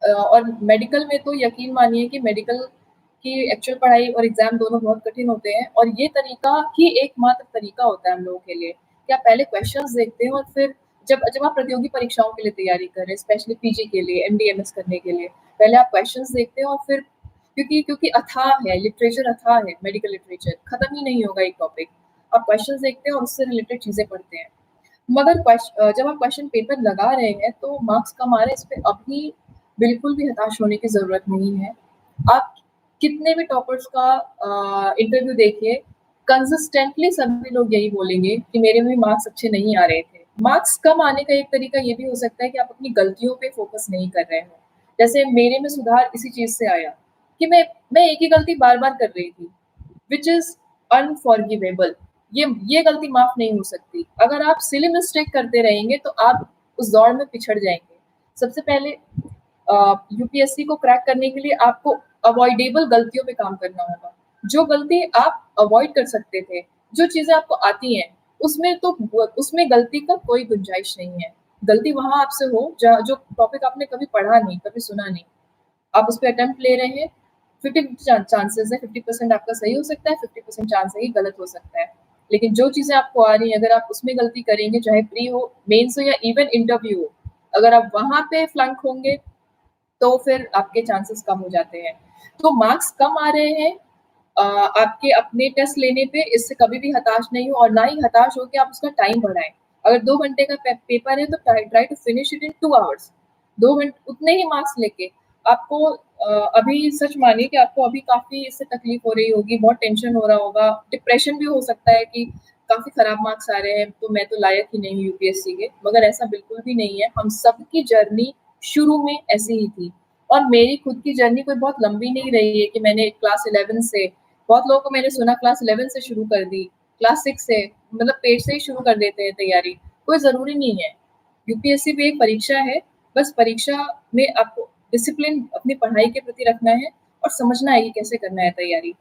S1: और मेडिकल में तो यकीन मानिए कि मेडिकल की एक्चुअल पढ़ाई और एग्ज़ाम दोनों बहुत कठिन होते हैं और ये तरीका ही एकमात्र तरीका होता है हम लोगों के लिए कि आप पहले क्वेश्चंस देखते हैं और फिर जब जब आप प्रतियोगी परीक्षाओं के लिए तैयारी कर रहे हैं, स्पेशली पीजी के लिए, एमडीएमएस करने के लिए, पहले आप क्वेश्चंस देखते हैं और फिर क्योंकि क्योंकि अथाह है, लिटरेचर अथाह है, मेडिकल लिटरेचर, खत्म ही नहीं होगा एक टॉपिक। आप क्वेश्चंस देखते हैं और उससे रिलेटेड चीज़ें पढ़ते हैं। मगर जब आप क्वेश्चन पेपर लगा रहे हैं तो मार्क्स कम आ रहे हैं, इस पे अभी बिल्कुल भी हताश होने की ज़रूरत नहीं है। आप कितने भी टॉपर्स का इंटरव्यू देखिए, कंसिस्टेंटली सभी लोग यही बोलेंगे कि मेरे में मार्क्स अच्छे नहीं आ रहे थे। मार्क्स कम आने का एक तरीका ये भी हो सकता है कि आप अपनी गलतियों पे फ़ोकस नहीं कर रहे हो। जैसे मेरे में सुधार इसी चीज़ से आया कि मैं एक ही गलती बार-बार कर रही थी। Which is unforgivable. ये गलती माफ़ नहीं हो सकती। अगर आप सिली मिस्टेक करते रहेंगे तो आप उस दौड़ में पिछड़ जाएँगे। सबसे पहले यूपीएससी को क्रैक करने के लिए आपको अवॉइडेबल गलतियों पे काम करना होगा। जो गलती आप अवॉइड कर सकते थे, जो चीज़ें आपको आती हैं, उसमें गलती का कोई गुंजाइश नहीं है। गलती वहाँ आपसे हो जहाँ जो टॉपिक आपने कभी पढ़ा नहीं, कभी सुना नहीं। आप उस पे अटेम्प्ट ले रहे हैं, 50 चांसेस है, 50% आपका सही हो सकता है, 50% चांस है कि गलत हो सकता है। लेकिन जो चीज़ें आपको आ रही हैं, अगर आप उसमें गलती करेंगे, चाहे प्री हो, मेंस हो या इवन इंटरव्यू हो, अगर आप वहाँ पे फ्लंक होंगे, तो फिर आपके चांसेस कम हो जाते हैं। तो मार्क्स कम आ रहे हैं आपके अपने टेस्ट लेने पे, इससे कभी भी हताश नहीं हो और ना ही हताश हो कि आप उसका टाइम बढ़ाएँ। अगर 2 घंटे का पेपर है तो try try to finish it in 2 hours. 2 उतने ही मार्क्स लेके आपको अभी सच मानिए कि आपको अभी काफ़ी इससे तकलीफ हो रही होगी, बहुत टेंशन हो रहा होगा, डिप्रेशन भी हो सकता है कि काफ़ी खराब मार्क्स आ रहे हैं, तो मैं तो लायक ही नहीं हूँ यूपीएससी के, मगर ऐसा बिल्कुल भी नहीं है। हम सबकी जर्नी शुरू में ऐसी ही थी और मेरी खुद की जर्नी कोई बहुत लंबी नहीं रही है कि मैंने क्लास 11 से बहुत लोगों को मैंने सुना क्लास 11 से शुरू कर दी, क्लास 6 से, मतलब पेट से ही शुरू कर देते हैं तैयारी। कोई ज़रूरी नहीं है। यूपीएससी भी एक परीक्षा है, बस परीक्षा में आपको डिसिप्लिन अपनी पढ़ाई के प्रति रखना है और समझना है कि कैसे करना है तैयारी।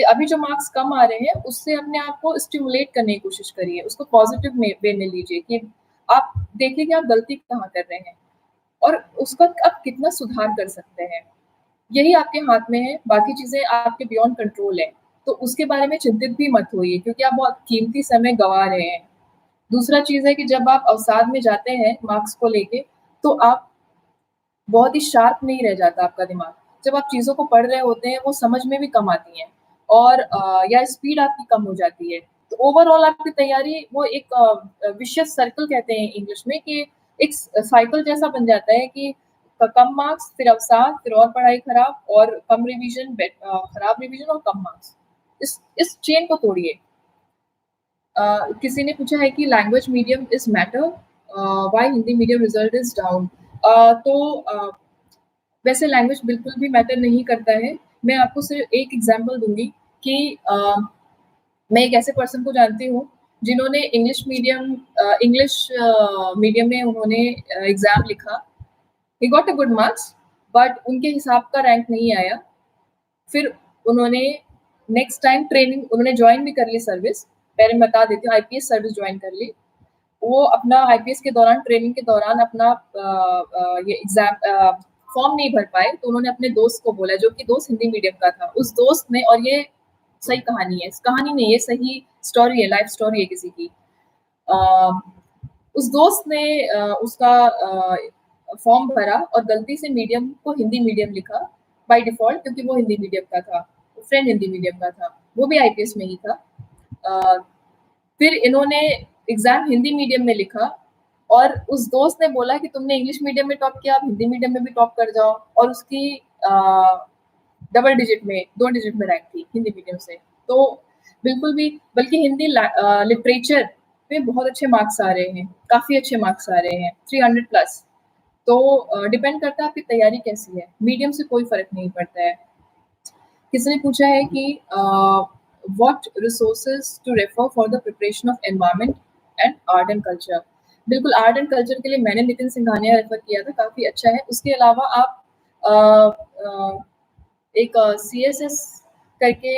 S1: अभी जो मार्क्स कम आ रहे हैं, उससे अपने आप को स्टिमुलेट करने की कोशिश करिए, उसको पॉज़िटिव में वे में लीजिए कि आप देखिए कि आप गलती कहाँ कर रहे हैं और उसका आप कितना सुधार कर सकते हैं। यही आपके हाथ में है, बाकी चीज़ें आपके बियॉन्ड कंट्रोल है। तो उसके बारे में चिंतित भी मत होइए क्योंकि आप बहुत कीमती समय गँवा रहे हैं। दूसरा चीज़ है कि जब आप अवसाद में जाते हैं मार्क्स को लेके, तो आप बहुत ही शार्प नहीं रह जाता आपका दिमाग। जब आप चीज़ों को पढ़ रहे होते हैं, वो समझ में भी कम आती हैं और या स्पीड आपकी कम हो जाती है। तो ओवरऑल आपकी तैयारी वो एक विशियस सर्कल कहते हैं इंग्लिश में कि एक साइकिल जैसा बन जाता है कि कम मार्क्स, फिर अवसाद, फिर और पढ़ाई खराब और कम रिवीजन, खराब रिवीजन और कम मार्क्स। इस चेन को तोड़िए। किसी ने पूछा है कि language medium is matter why Hindi medium result is down. तो वैसे लैंग्वेज बिल्कुल भी मैटर नहीं करता है। मैं आपको सिर्फ़ एक एग्ज़ाम्पल दूँगी कि मैं एक ऐसे पर्सन को जानती हूँ जिन्होंने इंग्लिश मीडियम में उन्होंने एग्ज़ाम लिखा। He got a good marks but उनके हिसाब का रैंक नहीं आया। फिर उन्होंने नेक्स्ट टाइम ट्रेनिंग उन्होंने जॉइन भी कर ली सर्विस। पहले मैं बता देती हूँ आईपीएस सर्विस जॉइन कर ली। वो अपना आईपीएस के दौरान ट्रेनिंग के दौरान अपना ये एग्ज़ाम फॉर्म नहीं भर पाए, तो उन्होंने अपने दोस्त को बोला जो कि दोस्त हिंदी मीडियम का था। उस दोस्त ने और ये सही कहानी है, कहानी नहीं है सही स्टोरी है, लाइफ स्टोरी है किसी की। अ, उस दोस्त ने उसका फॉर्म भरा और गलती से मीडियम को हिंदी मीडियम लिखा बाय डिफ़ॉल्ट क्योंकि वो हिंदी मीडियम का था, फ्रेंड हिंदी मीडियम का था, वो भी आईपीएस में ही था। अ, फिर इन्होंने एग्ज़ाम हिंदी मीडियम में लिखा और उस दोस्त ने बोला कि तुमने इंग्लिश मीडियम में टॉप किया, आप हिंदी मीडियम में भी टॉप कर जाओ और उसकी डबल डिजिट में 2 डिजिट में रैंक थी हिंदी मीडियम से। तो बिल्कुल भी बल्कि लिटरेचर में बहुत अच्छे मार्क्स आ रहे हैं, काफ़ी अच्छे मार्क्स आ रहे हैं, 300 प्लस। तो डिपेंड करता है आपकी तैयारी कैसी है, मीडियम से कोई फ़र्क नहीं पड़ता है। किसी ने पूछा है कि what resources to refer for the preparation of environment and art and culture. बिल्कुल, आर्ट एंड कल्चर के लिए मैंने नितिन सिंघानिया रेफर किया था, काफ़ी अच्छा है। उसके अलावा आप अ, अ, एक CSS करके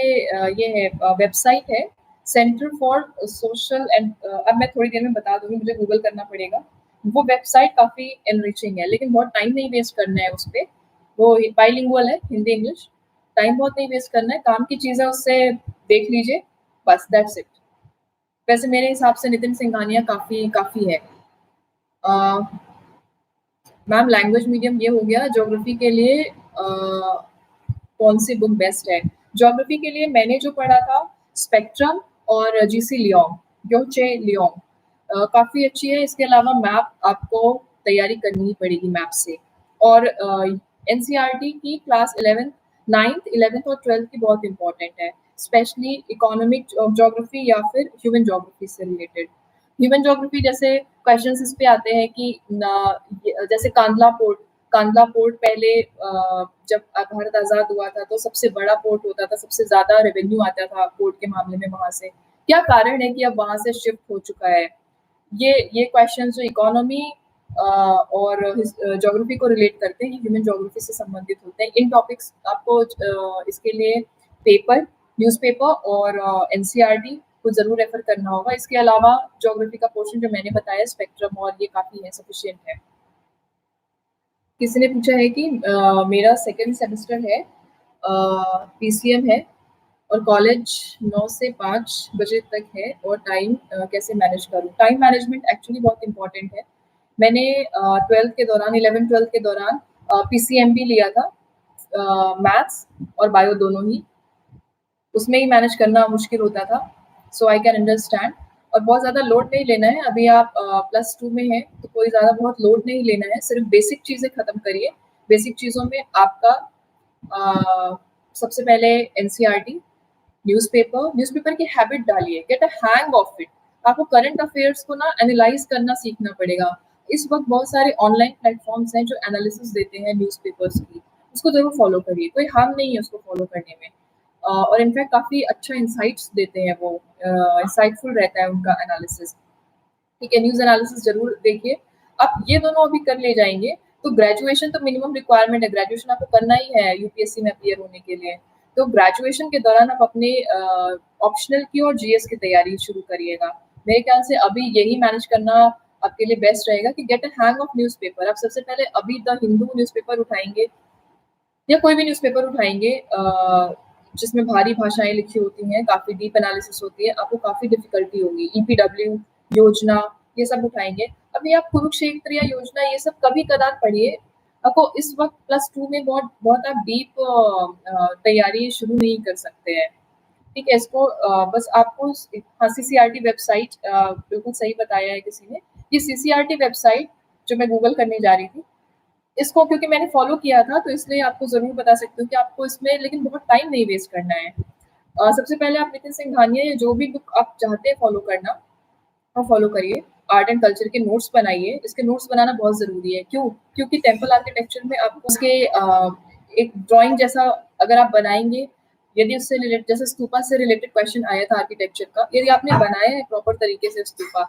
S1: ये है वेबसाइट है, सेंटर फॉर सोशल एंड अब मैं थोड़ी देर में बता दूँगी, मुझे गूगल करना पड़ेगा। वो वेबसाइट काफ़ी एनरिचिंग है, लेकिन बहुत टाइम नहीं वेस्ट करना है उस पे। वो बाइलिंगुअल है, हिंदी-इंग्लिश। टाइम बहुत नहीं वेस्ट करना है, काम की चीज़ें उससे देख लीजिए, बस दैट्स इट। वैसे मेरे हिसाब से नितिन सिंघानिया काफ़ी काफ़ी है। अ, मैम लैंग्वेज मीडियम ये हो गया, ज्योग्राफी के लिए कौन-सी बुक बेस्ट है? ज्योग्राफी के लिए मैंने जो पढ़ा था स्पेक्ट्रम और जीसी लियोंग, ग्योचे लियोंग काफ़ी अच्छी है। इसके अलावा मैप आपको तैयारी करनी ही पड़ेगी मैप से। और एनसीईआरटी की क्लास 11th 9th 11th और 12th की बहुत इम्पोर्टेंट है, स्पेशली इकोनॉमिक ज्योग्राफी या फिर ह्यूमन ज्योग्राफी से रिलेटेड। ह्यूमन ज्योग्राफी जैसे क्वेश्चंस इस पे आते हैं कि जैसे कांदला पोर्ट पहले जब भारत आज़ाद हुआ था तो सबसे बड़ा पोर्ट होता था, सबसे ज़्यादा रेवेन्यू आता था पोर्ट के मामले में वहाँ से। क्या कारण है कि अब वहाँ से शिफ्ट हो चुका है? ये क्वेश्चन जो इकोनॉमी और ज्योग्राफी को रिलेट करते हैं, ये ह्यूमन ज्योग्राफी से संबंधित होते हैं। इन टॉपिक्स आपको इसके लिए पेपर, न्यूज़पेपर और एनसीईआरटी को ज़रूर रेफर करना होगा। इसके अलावा ज्योग्राफी का पोर्शन जो मैंने बताया स्पेक्ट्रम और ये काफ़ी है, सफिशिएंट है। किसी ने पूछा है कि मेरा सेकंड सेमेस्टर है, पीसीएम है और कॉलेज 9 से 5 बजे तक है और टाइम कैसे मैनेज करूँ? टाइम मैनेजमेंट एक्चुअली बहुत इम्पोर्टेंट है। मैंने 12th के दौरान 11th-12th के दौरान पीसीएम भी लिया था, मैथ्स और बायो दोनों ही। उसमें ही मैनेज करना मुश्किल होता था, सो आई कैन अंडरस्टैंड। और बहुत ज़्यादा लोड नहीं लेना है, अभी आप +2 में हैं, तो कोई ज़्यादा बहुत लोड नहीं लेना है, सिर्फ बेसिक चीज़ें खत्म करिए। बेसिक चीज़ों में आपका अ, सबसे पहले एनसीईआरटी, न्यूज़पेपर की हैबिट डालिए, get a hang of it. आपको करंट अफेयर्स को ना एनालाइज़ करना सीखना पड़ेगा। इस वक़्त बहुत सारे ऑनलाइन प्लेटफ़ॉर्म्स हैं जो एनालिसिस देते हैं न्यूज़पेपर्स की, उसको ज़रूर फ़ॉलो करिए, कोई हार्म नहीं है उसको फ़ॉलो करने में। और इनफैक्ट काफ़ी अच्छा इनसाइट्स देते हैं वो, इंसाइटफुल रहता है उनका एनालिसिस। ठीक है, न्यूज़ एनालिसिस ज़रूर देखिए। आप ये दोनों अभी कर ले जाएँगे, तो ग्रेजुएशन तो मिनिमम रिक्वायरमेंट है, ग्रेजुएशन आपको करना ही है यूपीएससी में अपीयर होने के लिए। तो ग्रेजुएशन के दौरान आप अपने ऑप्शनल की और जीएस की तैयारी शुरू करिएगा। मेरे ख्याल से अभी यही मैनेज करना आपके लिए बेस्ट रहेगा कि get a hang of newspaper. आप सबसे पहले अभी द हिंदू न्यूज़पेपर उठाएँगे या कोई भी न्यूज़पेपर उठाएँगे जिसमें भारी भाषाएँ लिखी होती हैं, काफ़ी डीप एनालिसिस होती है, आपको काफ़ी डिफ़िकल्टी होगी। ईपीडब्ल्यू, योजना, ये सब उठाएँगे। अभी आप कुरुक्षेत्र या योजना ये सब कभी-कभार पढ़िए। आपको इस वक़्त +2 में बहुत बहुत आप डीप तैयारी शुरू नहीं कर सकते हैं। ठीक है, इसको बस आपको हाँ, सीसीआरटी वेबसाइट बिल्कुल सही बताया है किसी ने। ये सीसीआरटी वेबसाइट जो मैं गूगल करने जा रही थी, इसको क्योंकि मैंने फ़ॉलो किया था, तो इसलिए आपको ज़रूर बता सकती हूँ कि आपको इसमें लेकिन बहुत टाइम नहीं वेस्ट करना है। सबसे पहले आप नितिन सिंघानिया या जो भी बुक आप चाहते हैं फ़ॉलो करना, आप फ़ॉलो करिए। आर्ट एंड कल्चर के नोट्स बनाइए, इसके नोट्स बनाना बहुत ज़रूरी है। क्यों? क्योंकि टेम्पल आर्किटेक्चर में आपको उसके एक ड्राइंग जैसा अगर आप बनाएँगे, यदि उससे जैसे स्तूपा से रिलेटेड क्वेश्चन आया था आर्किटेक्चर का, यदि आपने बनाया है प्रॉपर तरीके से स्तूपा,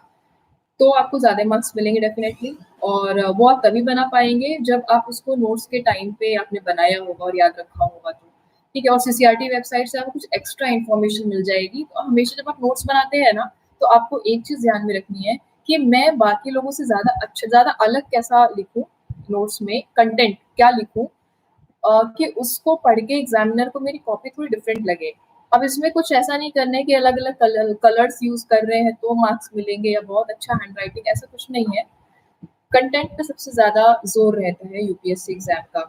S1: तो आपको ज़्यादा मार्क्स मिलेंगे डेफ़िनेटली। और वो आप तभी बना पाएँगे जब आप उसको नोट्स के टाइम पे आपने बनाया होगा और याद रखा होगा तो। ठीक है? और सीसीआरटी वेबसाइट से आपको कुछ एक्स्ट्रा इन्फॉर्मेशन मिल जाएगी। तो हमेशा जब आप नोट्स बनाते हैं ना, तो आपको एक चीज़ ध्यान में रखनी है कि मैं बाकी लोगों से ज़्यादा अलग कैसा लिखूँ नोट्स में, कंटेंट क्या लिखूँ, कि उसको पढ़ के एग्ज़ामिनर को मेरी कॉपी थोड़ी डिफरेंट लगे। अब इसमें कुछ ऐसा नहीं करना है कि अलग-अलग कलर्स यूज़ कर रहे हैं तो मार्क्स मिलेंगे या बहुत अच्छा हैंडराइटिंग, ऐसा कुछ नहीं है। कंटेंट पे सबसे ज़्यादा ज़ोर रहता है यूपीएससी एग्ज़ाम का।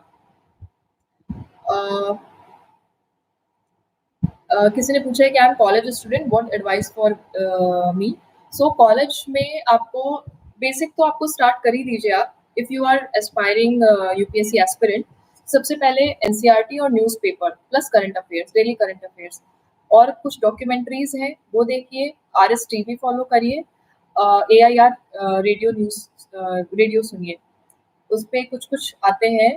S1: अ किसी ने पूछा है कि I am college student, what advice for me? So college में आपको बेसिक तो आपको स्टार्ट कर ही दीजिए आप, if you are aspiring UPSC aspirant. सबसे पहले एनसीईआरटी और newspaper plus current affairs, daily current affairs और कुछ डॉक्यूमेंट्रीज हैं वो देखिए, आरएसटीवी फॉलो करिए, एआईआर रेडियो न्यूज़ रेडियो सुनिए। उसपे कुछ-कुछ आते हैं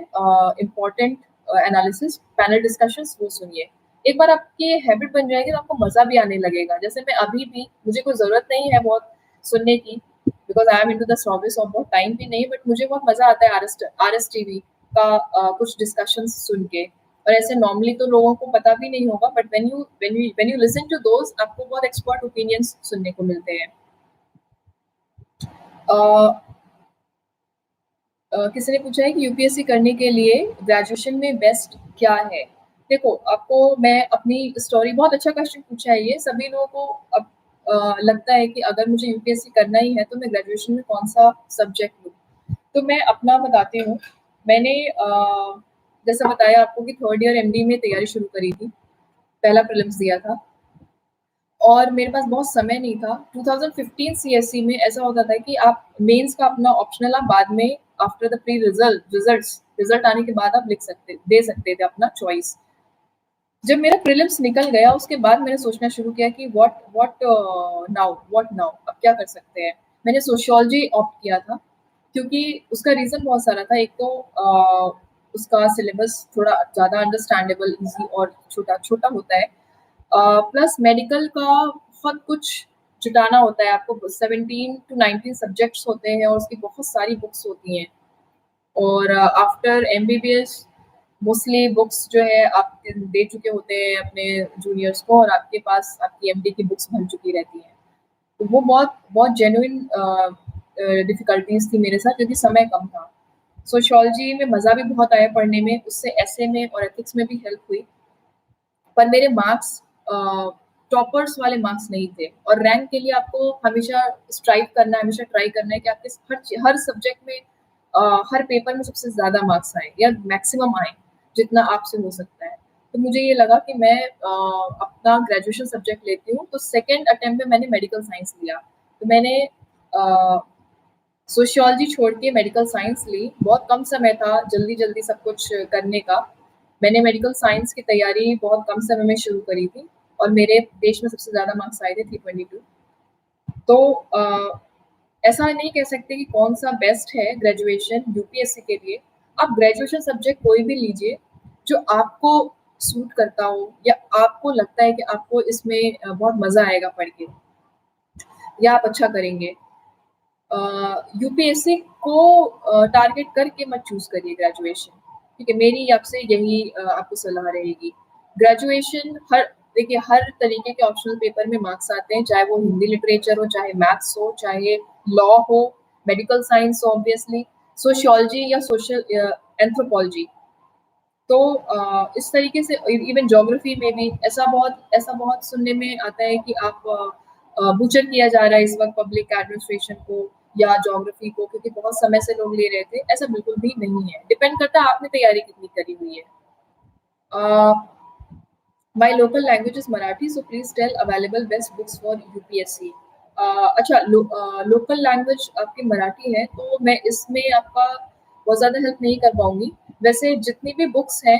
S1: इम्पोर्टेंट एनालिसिस, पैनल डिस्कशंस वो सुनिए। एक बार आपकी हैबिट बन जाएगी तो आपको मज़ा भी आने लगेगा। जैसे मैं अभी भी मुझे कोई ज़रूरत नहीं है बहुत सुनने की because I am into the service और बहुत टाइम भी नहीं बट मुझे बहुत मज़ा आता है आरएस टीवी का कुछ डिस्कशंस सुन के। और ऐसे नॉर्मली तो लोगों को पता भी नहीं होगा but when you listen to those आपको बहुत एक्सपर्ट ओपिनियंस सुनने को मिलते हैं। अ किसी ने पूछा है कि यूपीएससी करने के लिए ग्रेजुएशन में बेस्ट क्या है? देखो, आपको मैं अपनी स्टोरी बहुत अच्छा क्वेश्चन पूछा है ये, सभी लोगों को अब लगता है कि अगर मुझे यूपीएससी करना ही है तो मैं ग्रेजुएशन में कौन-सा सब्जेक्ट लूँ? तो मैं अपना बताती हूँ। मैंने जैसा बताया आपको कि थर्ड ईयर एमडी में तैयारी शुरू करी थी, पहला प्रीलिम्स दिया था। और मेरे पास बहुत समय नहीं था। 2015 सीएसई में ऐसा होता था कि आप मेंस का अपना ऑप्शनल आप बाद में आफ्टर द प्री रिजल्ट आने के बाद आप दे सकते थे अपना चॉइस। जब मेरा प्रीलिम्स निकल गया उसके बाद मैंने सोचना शुरू किया कि व्हाट नाउ अब क्या कर सकते हैं। मैंने सोशियोलॉजी ऑप्ट किया था क्योंकि उसका रीज़न बहुत सारा था। एक तो उसका सिलेबस थोड़ा ज़्यादा अंडरस्टैंडेबल, ईज़ी और छोटा-छोटा होता है। प्लस मेडिकल का बहुत कुछ जुटाना होता है आपको 17 टू 19 सब्जेक्ट्स होते हैं और उसकी बहुत सारी बुक्स होती हैं और आफ्टर एमबीबीएस मोस्टली बुक्स जो है आप दे चुके होते हैं अपने जूनियर्स को और आपके पास आपकी एमडी की बुक्स बन चुकी रहती हैं। तो वो बहुत बहुत जेन्युइन डिफ़िकल्टीज़ थी मेरे साथ क्योंकि समय कम था। सोशियोलॉजी में मज़ा भी बहुत आया पढ़ने में, उससे एसे में और एथिक्स में भी हेल्प हुई। पर मेरे मार्क्स टॉपर्स वाले मार्क्स नहीं थे और रैंक के लिए आपको हमेशा स्ट्राइव करना है, हमेशा ट्राई करना है कि आपके हर सब्जेक्ट में हर पेपर में सबसे ज़्यादा मार्क्स आएँ या मैक्सिमम आएँ, जितना आपसे हो सकता है। तो मुझे ये लगा कि मैं अपना ग्रेजुएशन सब्जेक्ट लेती हूँ, तो सेकंड अटेम्प्ट में मैंने मेडिकल साइंस लिया। तो मैंने अ, सोशियोलॉजी छोड़ के मेडिकल साइंस ली, बहुत कम समय था जल्दी-जल्दी सब कुछ करने का। मैंने मेडिकल साइंस की तैयारी बहुत कम समय में शुरू करी थी और मेरे देश में सबसे ज़्यादा मार्क्स आए थे 322। तो ऐसा नहीं कह सकते कि कौन-सा बेस्ट है ग्रेजुएशन यूपीएससी के लिए। आप ग्रेजुएशन सब्जेक्ट कोई भी लीजिए, जो आपको सूट करता हो या आपको लगता है कि आपको इसमें बहुत मज़ा आएगा पढ़ के या आप अच्छा करेंगे। अ, यूपीएससी को टारगेट करके मत चूज़ करिए ग्रेजुएशन, ठीक है? मेरी आपसे यही आपको सलाह रहेगी। ग्रेजुएशन देखिए हर तरीके के ऑप्शनल पेपर में मार्क्स आते हैं, चाहे वो हिंदी लिटरेचर हो, चाहे मैथ्स हो, चाहे लॉ हो, मेडिकल साइंस ऑब्वियसली, सोशियोलॉजी या एंथ्रोपोलॉजी। तो इस तरीके से इवन ज्योग्राफी में भी ऐसा बहुत सुनने में आता है कि आप बूचर किया जा रहा है इस वक़्त पब्लिक एडमिनिस्ट्रेशन को या ज्योग्राफी को क्योंकि बहुत समय से लोग ले रहे थे, ऐसा बिल्कुल भी नहीं है। डिपेंड करता है आपने तैयारी कितनी करी हुई है। Uh, my local language is Marathi so please tell available best books for UPSC. अच्छा लोकल लैंग्वेज आपकी मराठी है, तो मैं इसमें आपका बहुत ज़्यादा हेल्प नहीं कर पाऊँगी। वैसे जितनी भी बुक्स हैं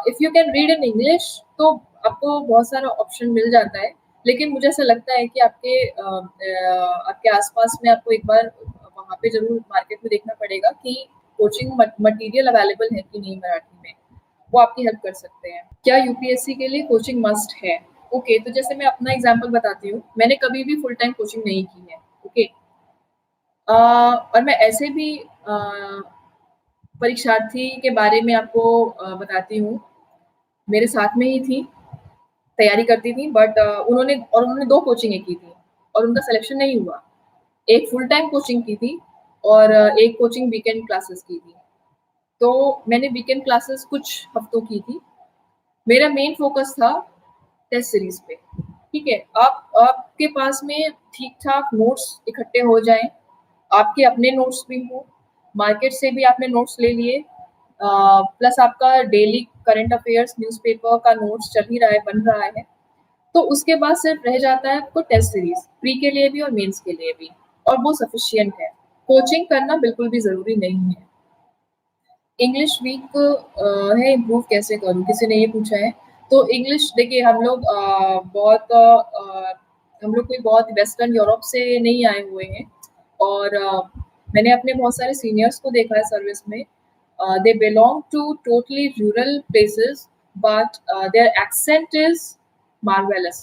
S1: if you can read in English तो आपको बहुत सारा ऑप्शन मिल जाता है। लेकिन मुझे ऐसा लगता है कि आपके आस-पास में आपको एक बार वहाँ पे ज़रूर मार्केट में देखना पड़ेगा कि कोचिंग मटीरियल अवेलेबल है कि नहीं मराठी में। वो आपकी हेल्प कर सकते हैं। क्या यूपीएससी के लिए कोचिंग मस्ट है? ओके, तो जैसे मैं अपना एग्ज़ाम्पल बताती हूँ, मैंने कभी भी फुल टाइम कोचिंग नहीं की है, ओके? और मैं ऐसे भी परीक्षार्थी के बारे में आपको बताती हूँ, मेरे साथ में ही थी, तैयारी करती थी बट उन्होंने 2 कोचिंगें की थी और उनका सिलेक्शन नहीं हुआ। एक फुल टाइम कोचिंग की थी और एक कोचिंग वीकेंड क्लासेस की थी। तो मैंने वीकेंड क्लासेस कुछ हफ्तों की थी। मेरा मेन फ़ोकस था टेस्ट सीरीज़ पे, ठीक है? आपके पास में ठीक-ठाक नोट्स इकट्ठे हो जाएँ, आपके अपने नोट्स भी हों, मार्केट से भी आपने नोट्स ले लिए प्लस आपका डेली करंट अफ़ेयर्स न्यूज़पेपर का नोट्स चल ही रहा है, बन रहा है, तो उसके बाद सिर्फ़ रह जाता है आपको टेस्ट सीरीज़, प्री के लिए भी और मेंस के लिए भी और वो सफिशिएंट है। कोचिंग करना बिल्कुल भी ज़रूरी नहीं है। इंग्लिश वीक है इम्प्रूव कैसे करूँ? किसी ने ये पूछा है। तो इंग्लिश देखिए हम लोग कोई बहुत वेस्टर्न यूरोप से नहीं आए हुए हैं और मैंने अपने बहुत सारे सीनियर्स को देखा है सर्विस में। They belong to totally rural places but their accent is marvelous.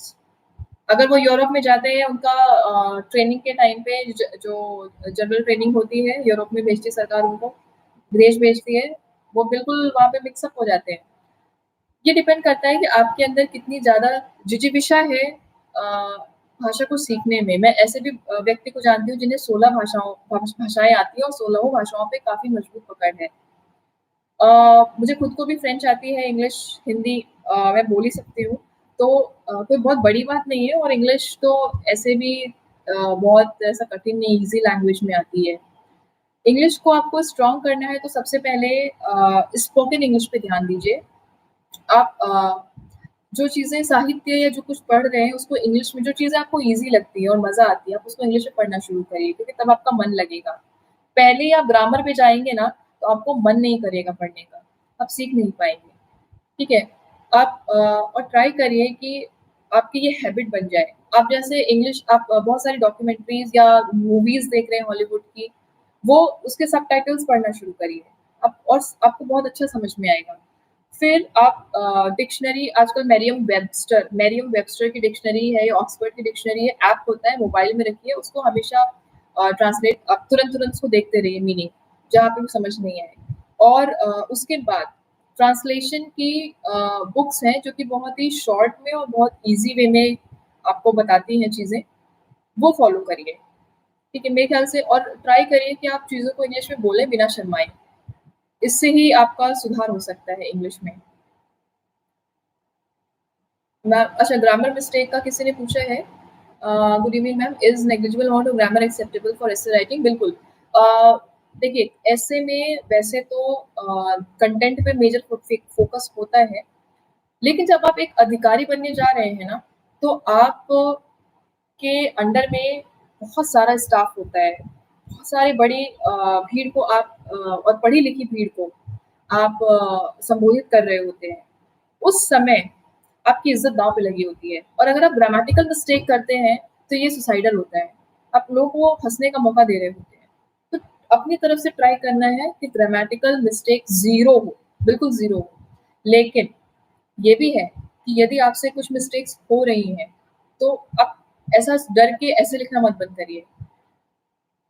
S1: अगर वो यूरोप में जाते हैं, उनका ट्रेनिंग के टाइम पे जो जनरल ट्रेनिंग होती है, यूरोप में भेजती है सरकार उनको, विदेश भेजती है, वो बिल्कुल वहाँ पे मिक्सअप हो जाते हैं। ये डिपेंड करता है कि आपके अंदर कितनी ज़्यादा जिजीविषा है भाषा को सीखने में। मैं ऐसे भी व्यक्ति को जानती हूँ जिन्हें 16 भाषाएँ आती हैं और 16 भाषाओं पे काफ़ी मजबूत पकड़ है। मुझे खुद को भी फ्रेंच आती है, इंग्लिश, हिंदी मैं बोल ही सकती हूँ। तो कोई बहुत बड़ी बात नहीं है और इंग्लिश तो ऐसे भी बहुत ऐसा कठिन नहीं, ईज़ी लैंग्वेज में आती है। इंग्लिश को आपको स्ट्रॉन्ग करना है तो सबसे पहले स्पोकन इंग्लिश पे ध्यान दीजिए। आप जो चीज़ें साहित्य या जो कुछ पढ़ रहे हैं उसको इंग्लिश में जो चीज़ें आपको ईज़ी लगती है और मज़ा आती है, आप उसको इंग्लिश में पढ़ना शुरू करिए क्योंकि तब आपका मन लगेगा। पहले ही आप ग्रामर पे जाएँगे ना, तो आपको मन नहीं करेगा पढ़ने का, आप सीख नहीं पाएँगे, ठीक है? आप और ट्राई करिए कि आपकी ये हैबिट बन जाए। आप जैसे इंग्लिश आप बहुत सारी डॉक्यूमेंट्रीज़ या मूवीज़ देख रहे हैं हॉलीवुड की, वो उसके सबटाइटल्स पढ़ना शुरू करिए। आप और आपको बहुत अच्छा समझ में आएगा। फिर आप डिक्शनरी आजकल मरियम वेबस्टर की डिक्शनरी है या ऑक्सफोर्ड की डिक्शनरी है, ऐप होता है, मोबाइल में रखिए, उसको हमेशा ट्रांसलेट आप तुरंत-तुरंत उसको देखते रहिए मीनिंग, जहाँ पे भी समझ नहीं आए। और उसके बाद ट्रांसलेशन की बुक्स हैं जो कि बहुत ही शॉर्ट में और बहुत ईज़ी वे में आपको बताती हैं चीज़ें, वो फ़ॉलो करिए, ठीक है? मेरे ख़्याल से और ट्राई करिए कि आप चीज़ों को इंग्लिश में बोलें बिना शर्माए। इससे ही आपका सुधार हो सकता है इंग्लिश में। मैम अच्छा ग्रामर मिस्टेक का किसी ने पूछा है। Good evening ma'am, is negligible amount of grammar acceptable for essay writing? बिल्कुल। देखिए ऐसे में वैसे तो कंटेंट पे मेजर फ़ोकस होता है, लेकिन जब आप एक अधिकारी बनने जा रहे हैं ना, तो आप के अंडर में बहुत सारा स्टाफ होता है। बहुत सारी बड़ी भीड़ को आप और पढ़ी-लिखी भीड़ को आप संबोधित कर रहे होते हैं। उस समय आपकी इज़्ज़त दाँव पे लगी होती है और अगर आप ग्रामेटिकल मिस्टेक करते हैं, तो ये सुसाइडल होता है। आप लोगों को हँसने का मौका दे रहे होते हैं। तो अपनी तरफ से ट्राई करना है कि ग्रामेटिकल मिस्टेक ज़ीरो हो, बिल्कुल ज़ीरो हो। लेकिन ये भी है कि यदि आपसे कुछ मिस्टेक्स हो रही हैं, तो आप ऐसा डर के ऐसे लिखना मत बंद करिए।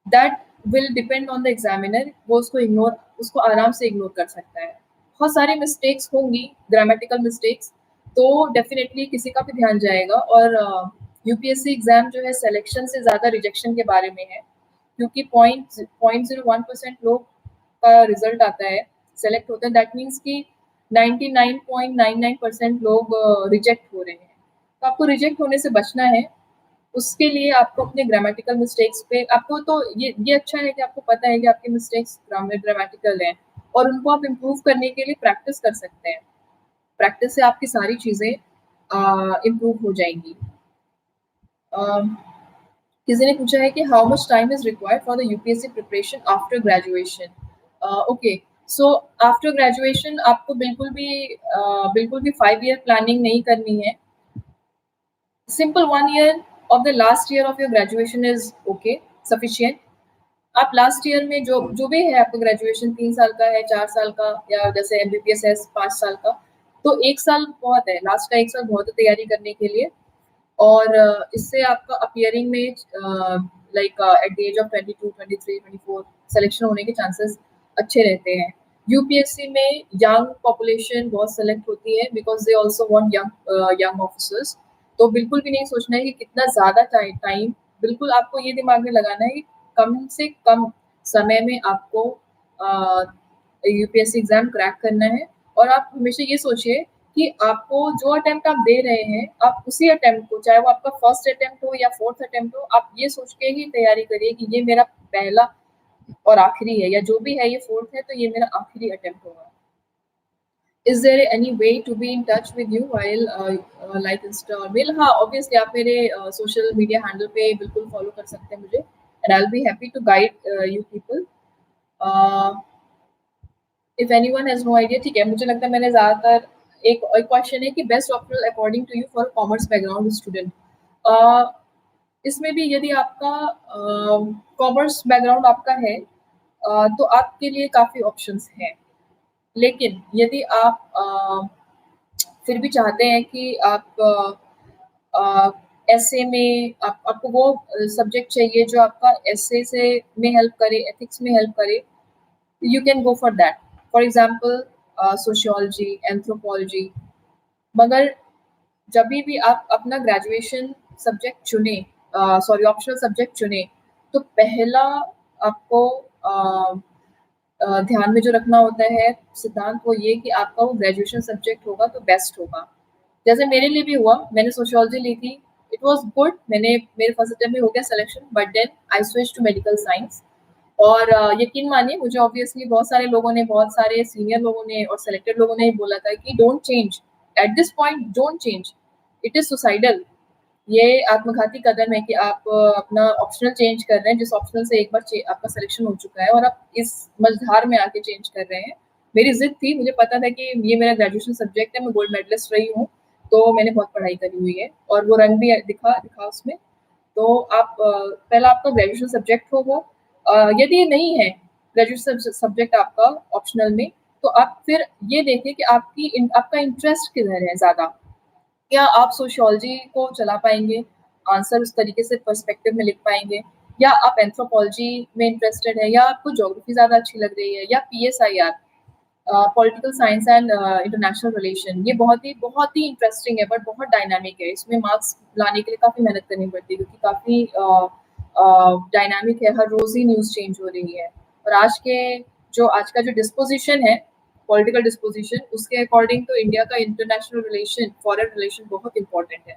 S1: That will depend on the examiner, वो उसको आराम से इग्नोर कर सकता है। बहुत सारी मिस्टेक्स होंगी, ग्रामेटिकल मिस्टेक्स, तो डेफ़िनेटली किसी का भी ध्यान जाएगा और यूपीएससी एग्ज़ाम जो है सिलेक्शन से ज़्यादा रिजेक्शन के बारे में है, क्योंकि 0.01% लोग का रिज़ल्ट आता है, सेलेक्ट होते हैं, दैट मीन्स कि 99.99% लोग रिजेक्ट हो रहे हैं। तो आपको रिजेक्ट होने से बचना है, उसके लिए आपको अपने ग्रामेटिकल मिस्टेक्स पे आपको तो ये अच्छा है कि आपको पता है कि आपके मिस्टेक्स ग्रामेटिकल हैं और उनको आप इम्प्रूव करने के लिए प्रैक्टिस कर सकते हैं। प्रैक्टिस से आपकी सारी चीज़ें इम्प्रूव हो जाएँगी। अ, किसी ने पूछा है कि how much time is required for the UPSC preparation after graduation? Okay, so after graduation आपको बिल्कुल भी 5 ईयर प्लानिंग नहीं करनी है। Simple 1 year of the last year of your graduation is okay, sufficient. आप लास्ट ईयर में जो जो भी है आपका ग्रेजुएशन 3 साल का है, 4 साल का या जैसे एमबीबीएस है 5 साल का, तो 1 साल बहुत है, लास्ट का 1 साल बहुत है तैयारी करने के लिए और इससे आपका अपीयरिंग में like at the age of 22, 23, 24 selection होने के चांसेस अच्छे रहते हैं। यूपीएससी में यंग पॉपुलेशन बहुत सेलेक्ट होती है because they also want young officers. तो बिल्कुल भी नहीं सोचना है कि कितना ज़्यादा टाइम बिल्कुल आपको ये दिमाग में लगाना है कि कम से कम समय में आपको अ, यूपीएससी एग्ज़ाम क्रैक करना है और आप हमेशा ये सोचिए कि आपको जो अटेम्प्ट आप दे रहे हैं, आप उसी अटेम्प्ट को चाहे वो आपका फर्स्ट अटेम्प्ट हो या फोर्थ अटेम्प्ट हो, आप ये सोच के ही तैयारी करिए कि ये मेरा पहला और आखिरी है या जो भी है ये फोर्थ है तो ये मेरा आखिरी अटेम्प्ट होगा। Is there any way to be in touch with you while like insta और मेल? हाँ, ऑब्वियसली आप मेरे सोशल मीडिया हैंडल पे बिल्कुल फॉलो कर सकते हैं मुझे and I will be happy to guide you people. Uh, if anyone has no idea ठीक है, मुझे लगता है मैंने ज़्यादातर एक एक क्वेश्चन है कि best doctoral according to you for commerce background student. Uh, इसमें भी यदि आपका कॉमर्स बैकग्राउंड आपका है तो आपके लिए काफ़ी ऑप्शंस हैं। लेकिन यदि आप फिर भी चाहते हैं कि आप एसए में आपको वो सब्जेक्ट चाहिए जो आपका एसए से में हेल्प करे, एथिक्स में हेल्प करे, you can go for that. For example sociology, anthropology. मगर जभी भी आप अपना ग्रेजुएशन सब्जेक्ट चुने, सॉरी ऑप्शनल सब्जेक्ट चुने, तो पहला आपको ध्यान में जो रखना होता है सिद्धांत, वो ये कि आपका वो ग्रेजुएशन सब्जेक्ट होगा तो बेस्ट होगा। जैसे मेरे लिए भी हुआ, मैंने सोशियोलॉजी ली थी, इट वाज गुड, मैंने मेरे फर्स्ट अटेम्प्ट में हो गया selection, but then I switch to medical science. और यकीन मानिए, मुझे ऑब्वियसली बहुत सारे लोगों ने, बहुत सारे सीनियर लोगों ने और सेलेक्टेड लोगों ने बोला था कि don't change at this point, don't change, it is suicidal. ये आत्मघाती कदम है कि आप अपना ऑप्शनल चेंज कर रहे हैं, जिस ऑप्शनल से एक बार आपका सिलेक्शन हो चुका है और आप इस मझधार में आके चेंज कर रहे हैं। मेरी जिद थी, मुझे पता था कि ये मेरा ग्रेजुएशन सब्जेक्ट है, मैं गोल्ड मेडलिस्ट रही हूँ, तो मैंने बहुत पढ़ाई करी हुई है और वो रंग भी दिखा दिखा उसमें। तो आप पहला आपका ग्रेजुएशन सब्जेक्ट हो वो, यदि नहीं है ग्रेजुएशन सब्जेक्ट आपका ऑप्शनल में, तो आप फिर ये देखें कि आपका इंटरेस्ट किधर है ज़्यादा। क्या आप सोशियोलॉजी को चला पाएंगे, आंसर उस तरीके से पर्सपेक्टिव में लिख पाएंगे, या आप एंथ्रोपोलॉजी में इंटरेस्टेड है, या आपको ज्योग्राफी ज़्यादा अच्छी लग रही है, या PSIR, political science and international relation, ये बहुत ही इंटरेस्टिंग है, बट बहुत डायनामिक है। इसमें मार्क्स लाने के लिए काफ़ी मेहनत करनी पड़ती है, क्योंकि काफ़ी डायनामिक है, हर रोज़ ही न्यूज़ चेंज हो रही है। और आज का जो डिस्पोजिशन है, पॉलिटिकल डिस्पोजिशन, उसके अकॉर्डिंग तो इंडिया का इंटरनेशनल रिलेशन, फॉरेन रिलेशन बहुत इंपॉर्टेंट है,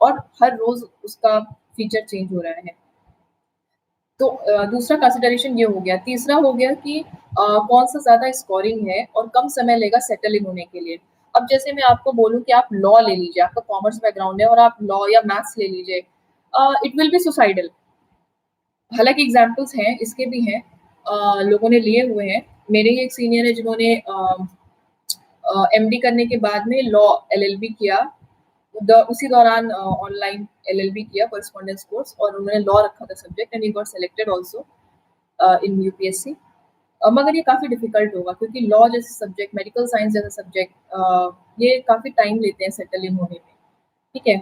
S1: और हर रोज़ उसका फीचर चेंज हो रहा है। तो दूसरा कंसिडरेशन ये हो गया। तीसरा हो गया कि कौन-सा ज़्यादा स्कोरिंग है और कम समय लेगा सेटल इन होने के लिए। अब जैसे मैं आपको बोलूँ कि आप लॉ ले लीजिए, आपका कॉमर्स बैकग्राउंड है और आप लॉ या मैथ्स ले लीजिए, इट विल बी सुसाइडल। हालाँकि एग्ज़ाम्पल्स हैं, इसके भी हैं, लोगों ने लिए हुए हैं। मेरे ही एक सीनियर है जिन्होंने एमडी करने के बाद में लॉ एलएलबी किया, उसी दौरान ऑनलाइन एलएलबी किया, कॉरेस्पॉन्डेंस कोर्स, और उन्होंने लॉ रखा था subject, and he got selected also in UPSC. मगर ये काफ़ी डिफिकल्ट होगा, क्योंकि लॉ जैसे सब्जेक्ट, मेडिकल साइंस जैसा सब्जेक्ट, ये काफ़ी टाइम लेते हैं सेटल इन होने में। ठीक है।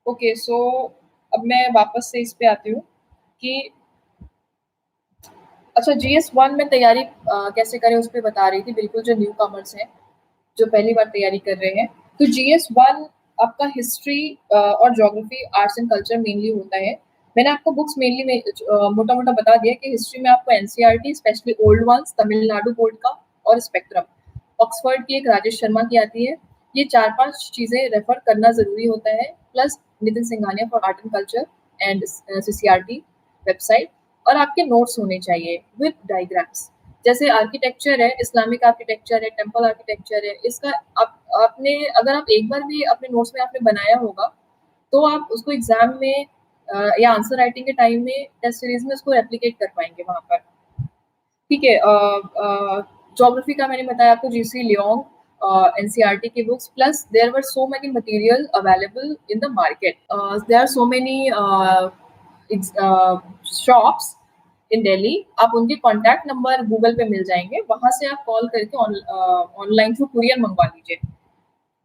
S1: ओके, सो अब मैं वापस से इस पे आती हूँ कि अच्छा, जीएस वन में तैयारी कैसे करें, उस पर बता रही थी। बिल्कुल, जो न्यू कमर्स हैं, जो पहली बार तैयारी कर रहे हैं, तो जीएस वन आपका हिस्ट्री और geography, arts and culture mainly होता है। मैंने आपको बुक्स मेनली में मोटा मोटा बता दिया कि हिस्ट्री में आपको NCERT, specially old ones, Tamil Nadu board का, और स्पेक्ट्रम, ऑक्सफोर्ड की एक राजेश शर्मा की आती है। ये 4-5 चीज़ें रेफर करना ज़रूरी होता है, plus Nitin Singhania for art and culture and CCRT website. और आपके नोट्स होने चाहिए विद डायग्राम्स। जैसे आर्किटेक्चर है, इस्लामिक आर्किटेक्चर है, टेम्पल आर्किटेक्चर है, इसका आपने, अगर आप एक बार भी अपने नोट्स में आपने बनाया होगा, तो आप उसको एग्जाम में या आंसर राइटिंग के टाइम में, टेस्ट सीरीज में उसको रेप्लिकेट कर पाएंगे वहां पर। ठीक है। ज्योग्राफी का मैंने बताया आपको, जीसी लियोंग, एनसीईआरटी की books, plus there were so many material available in the market, there are so many shops in Delhi. आप उनके कॉन्टैक्ट नंबर गूगल पे मिल जाएंगे, वहां से आप कॉल करके ऑनलाइन थ्रू कुरियर मंगवा लीजिए,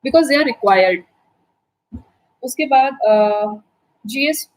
S1: बिकॉज दे आर रिक्वायर्ड। उसके बाद जीएस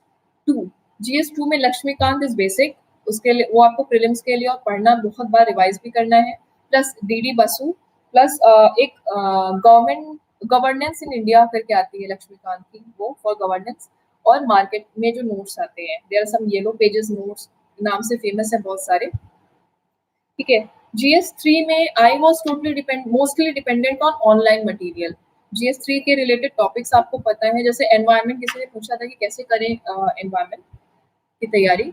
S1: टू, जीएस टू में लक्ष्मीकांत इज बेसिक, उसके लिए वो आपको प्रीलिम्स के लिए और पढ़ना, बहुत बार रिवाइज भी करना है, प्लस डीडी बसु, प्लस एक गवर्नमेंट गवर्नेंस इन इंडिया करके आती है लक्ष्मीकांत की, वो फॉर गवर्नेंस। और मार्केट में जो नोट्स आते हैं, there are some yellow pages notes, नाम से फेमस है बहुत सारे। ठीक है। जीएस थ्री में I was totally mostly dependent on online material. GS three के रिलेटेड टॉपिक्स आपको पता है, जैसे एनवायरनमेंट, किसी ने पूछा था कि कैसे करें एनवायरनमेंट की तैयारी,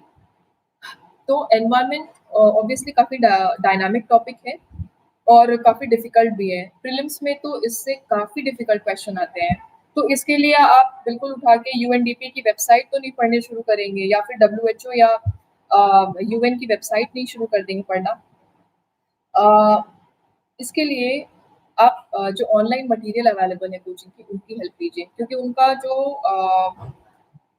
S1: तो एनवायरनमेंट ऑब्वियसली काफ़ी डायनामिक टॉपिक है और काफ़ी डिफिकल्ट भी है। प्रीलिम्स में तो इससे काफ़ी डिफिकल्ट क्वेश्चन आते हैं। तो इसके लिए आप बिल्कुल उठा के यूएनडीपी की वेबसाइट तो नहीं पढ़ने शुरू करेंगे, या फिर डब्ल्यूएचओ या यूएन की वेबसाइट नहीं शुरू कर देंगे पढ़ना। इसके लिए आप जो ऑनलाइन मटेरियल अवेलेबल है कोचिंग की, उनकी हेल्प लीजिए, क्योंकि उनका जो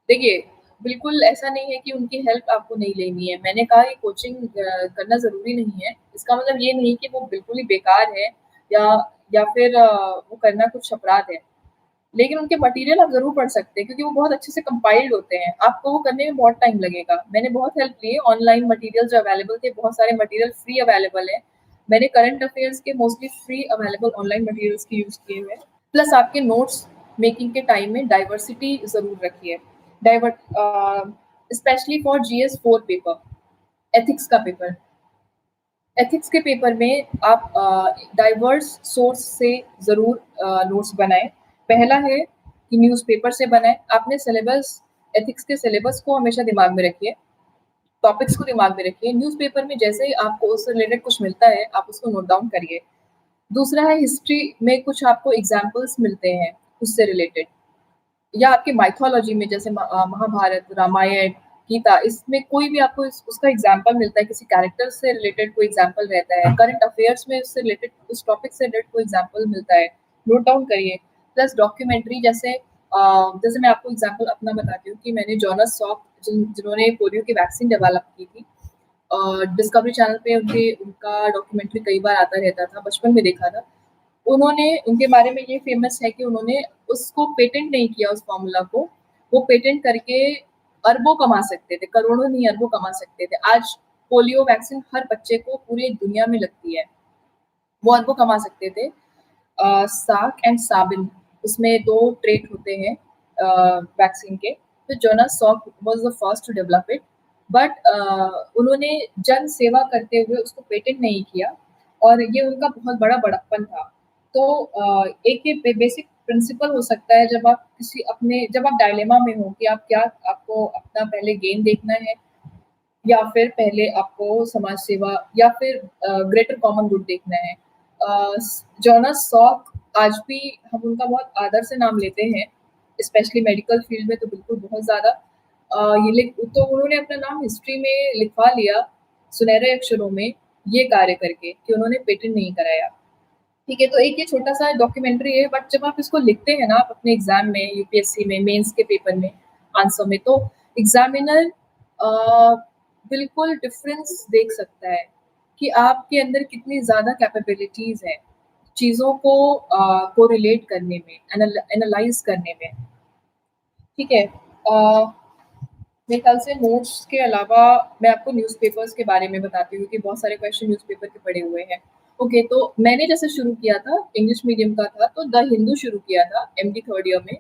S1: देखिए, बिल्कुल ऐसा नहीं है कि उनकी हेल्प आपको नहीं लेनी है। मैंने कहा कि कोचिंग करना ज़रूरी नहीं है, इसका मतलब ये नहीं कि वो बिल्कुल ही बेकार है, या या फिर वो करना कुछ अपराध है। लेकिन उनके मटेरियल आप ज़रूर पढ़ सकते हैं क्योंकि वो बहुत अच्छे से कंपाइल्ड होते हैं। आपको वो करने में बहुत टाइम लगेगा। मैंने बहुत हेल्प ली है, ऑनलाइन मटेरियल जो अवेलेबल थे, बहुत सारे मटेरियल फ्री अवेलेबल हैं। मैंने करंट अफेयर्स के mostly free available online materials के यूज़ किए हुए हैं। प्लस आपके नोट्स मेकिंग के टाइम में डाइवर्सिटी ज़रूर रखिए। Specially for GS 4 paper, ethics का पेपर। एथिक्स के पेपर में आप डाइवर्स सोर्स से ज़रूर नोट्स बनाएँ। पहला है कि न्यूज़पेपर से बनाएँ। आपने सिलेबस एथिक्स के सिलेबस को हमेशा दिमाग में रखिए, टॉपिक्स को दिमाग में रखिए। न्यूज़पेपर में जैसे ही आपको उससे रिलेटेड कुछ मिलता है, आप उसको नोट डाउन करिए। दूसरा है हिस्ट्री में कुछ आपको एग्ज़ाम्पल्स मिलते हैं उससे रिलेटेड, या आपके माइथोलॉजी में जैसे महाभारत, रामायण, गीता, इसमें कोई भी आपको उसका एग्जाम्पल मिलता है, किसी कैरेक्टर से रिलेटेड कोई एग्जाम्पल रहता है, करंट अफेयर्स में उससे रिलेटेड उस टॉपिक से रिलेटेड कोई एग्जाम्पल मिलता है, नोट डाउन करिए। प्लस डॉक्यूमेंट्री जैसे मैं आपको एग्जाम्पल अपना बताती हूँ कि मैंने जॉनस सॉक जिन्होंने पोलियो की वैक्सीन डेवलप की थी, डिस्कवरी चैनल पे उनका डॉक्यूमेंट्री कई बार आता रहता था, बचपन में देखा था। उन्होंने उनके बारे में ये फ़ेमस है कि उन्होंने उसको पेटेंट नहीं किया उस फ़ॉर्मूला को, वो पेटेंट करके अरबों कमा सकते थे, करोड़ों नहीं अरबों कमा सकते थे। आज पोलियो वैक्सीन हर बच्चे को पूरी दुनिया में लगती है, वो अरबों कमा सकते थे। सार्क एंड साबिन, उसमें 2 ट्रेट होते हैं वैक्सीन के। तो Jonas Salk was the first to develop it, but उन्होंने जन सेवा करते हुए उसको पेटेंट नहीं किया और ये उनका बहुत बड़ा बड़प्पन था। तो एक ये बेसिक प्रिंसिपल हो सकता है जब आप डायलेमा में हो कि आपको अपना पहले गेन देखना है या फिर पहले आपको समाज सेवा या फिर ग्रेटर कॉमन गुड देखना है। जॉनस सॉक आज भी हम उनका बहुत आदर से नाम लेते हैं, स्पेशली मेडिकल फील्ड में तो बिल्कुल बहुत ज़्यादा। ये लिख तो उन्होंने अपना नाम हिस्ट्री में लिखवा लिया सुनहरे अक्षरों में, ये कार्य करके कि उन्होंने पेटेंट नहीं कराया। ठीक है, तो एक ये छोटा-सा डॉक्यूमेंट्री है, बट जब आप इसको लिखते हैं ना आप अपने एग्ज़ाम में, यूपीएससी में, मेंस के पेपर में, आंसर में, तो एग्ज़ामिनर अ, बिल्कुल डिफ़रेंस देख सकता है कि आपके अंदर कितनी ज़्यादा कैपेबिलिटीज़ हैं, चीज़ों को कोरिलेट करने में, एनालाइज़ करने में। ठीक है? मेरे ख़्याल से नोट्स के अलावा मैं आपको न्यूज़पेपर्स के बारे में बताती हूँ कि बहुत सारे क्वेश्चन न्यूज़पेपर के पड़े हुए हैं। ओके, तो मैंने जैसे शुरू किया था, इंग्लिश मीडियम का था, तो द हिंदू शुरू किया था एमडी 3rd ईयर में।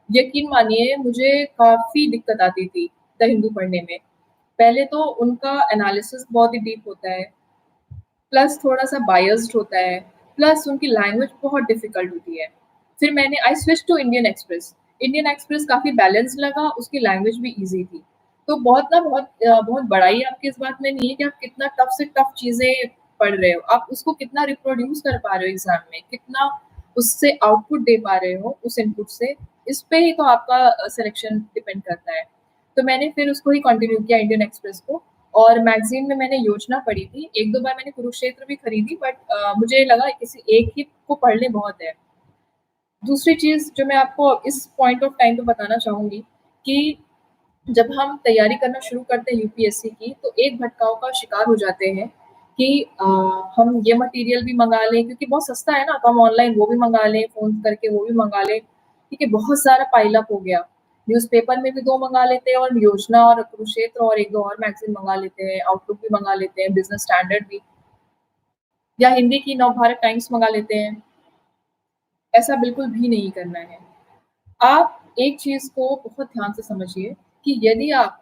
S1: यकीन मानिए मुझे काफ़ी दिक्कत आती थी द हिंदू पढ़ने में। पहले तो उनका एनालिसिस बहुत ही डीप होता है, प्लस थोड़ा-सा बायस्ड होता है, प्लस उनकी लैंग्वेज बहुत डिफ़िकल्ट होती है। फिर मैंने I switch to Indian Express. Indian Express काफ़ी बैलेंस्ड लगा, उसकी लैंग्वेज भी ईज़ी थी। तो बहुत बड़ाई आपकी इस बात में नहीं है कि आप कितना टफ़ से टफ़ चीज़ें पढ़ रहे हो, आप उसको कितना रिप्रोड्यूस कर पा रहे हो एग्ज़ाम में, कितना उससे आउटपुट दे पा रहे हो उस इनपुट से, इस पे ही तो आपका सिलेक्शन डिपेंड करता है। तो मैंने फिर उसको ही कंटिन्यू किया इंडियन एक्सप्रेस को। और मैगज़ीन में मैंने योजना पढ़ी थी, 1-2 बार मैंने कुरुक्षेत्र भी खरीदी, बट मुझे लगा किसी एक ही को पढ़ लें बहुत है। दूसरी चीज़ जो मैं आपको इस पॉइंट ऑफ टाइम पे बताना चाहूँगी कि जब हम तैयारी करना शुरू करते हैं यूपीएससी की, तो एक भटकाव का शिकार हो जाते हैं कि हम ये मटेरियल भी मँगा लें क्योंकि बहुत सस्ता है ना, तो हम ऑनलाइन वो भी मँगा लें, फ़ोन करके वो भी मँगा लें, ठीक है? बहुत सारा पाइल अप हो गया। न्यूज़पेपर में भी 2 मँगा लेते हैं और योजना और कुरुक्षेत्र और 1-2 और मैगज़ीन मँगा लेते हैं, आउटलुक भी मँगा लेते हैं, बिज़नेस स्टैंडर्ड भी, या हिंदी की नवभारत टाइम्स मँगा लेते हैं। ऐसा बिल्कुल भी नहीं करना है। आप एक चीज़ को बहुत ध्यान से समझिए कि यदि आप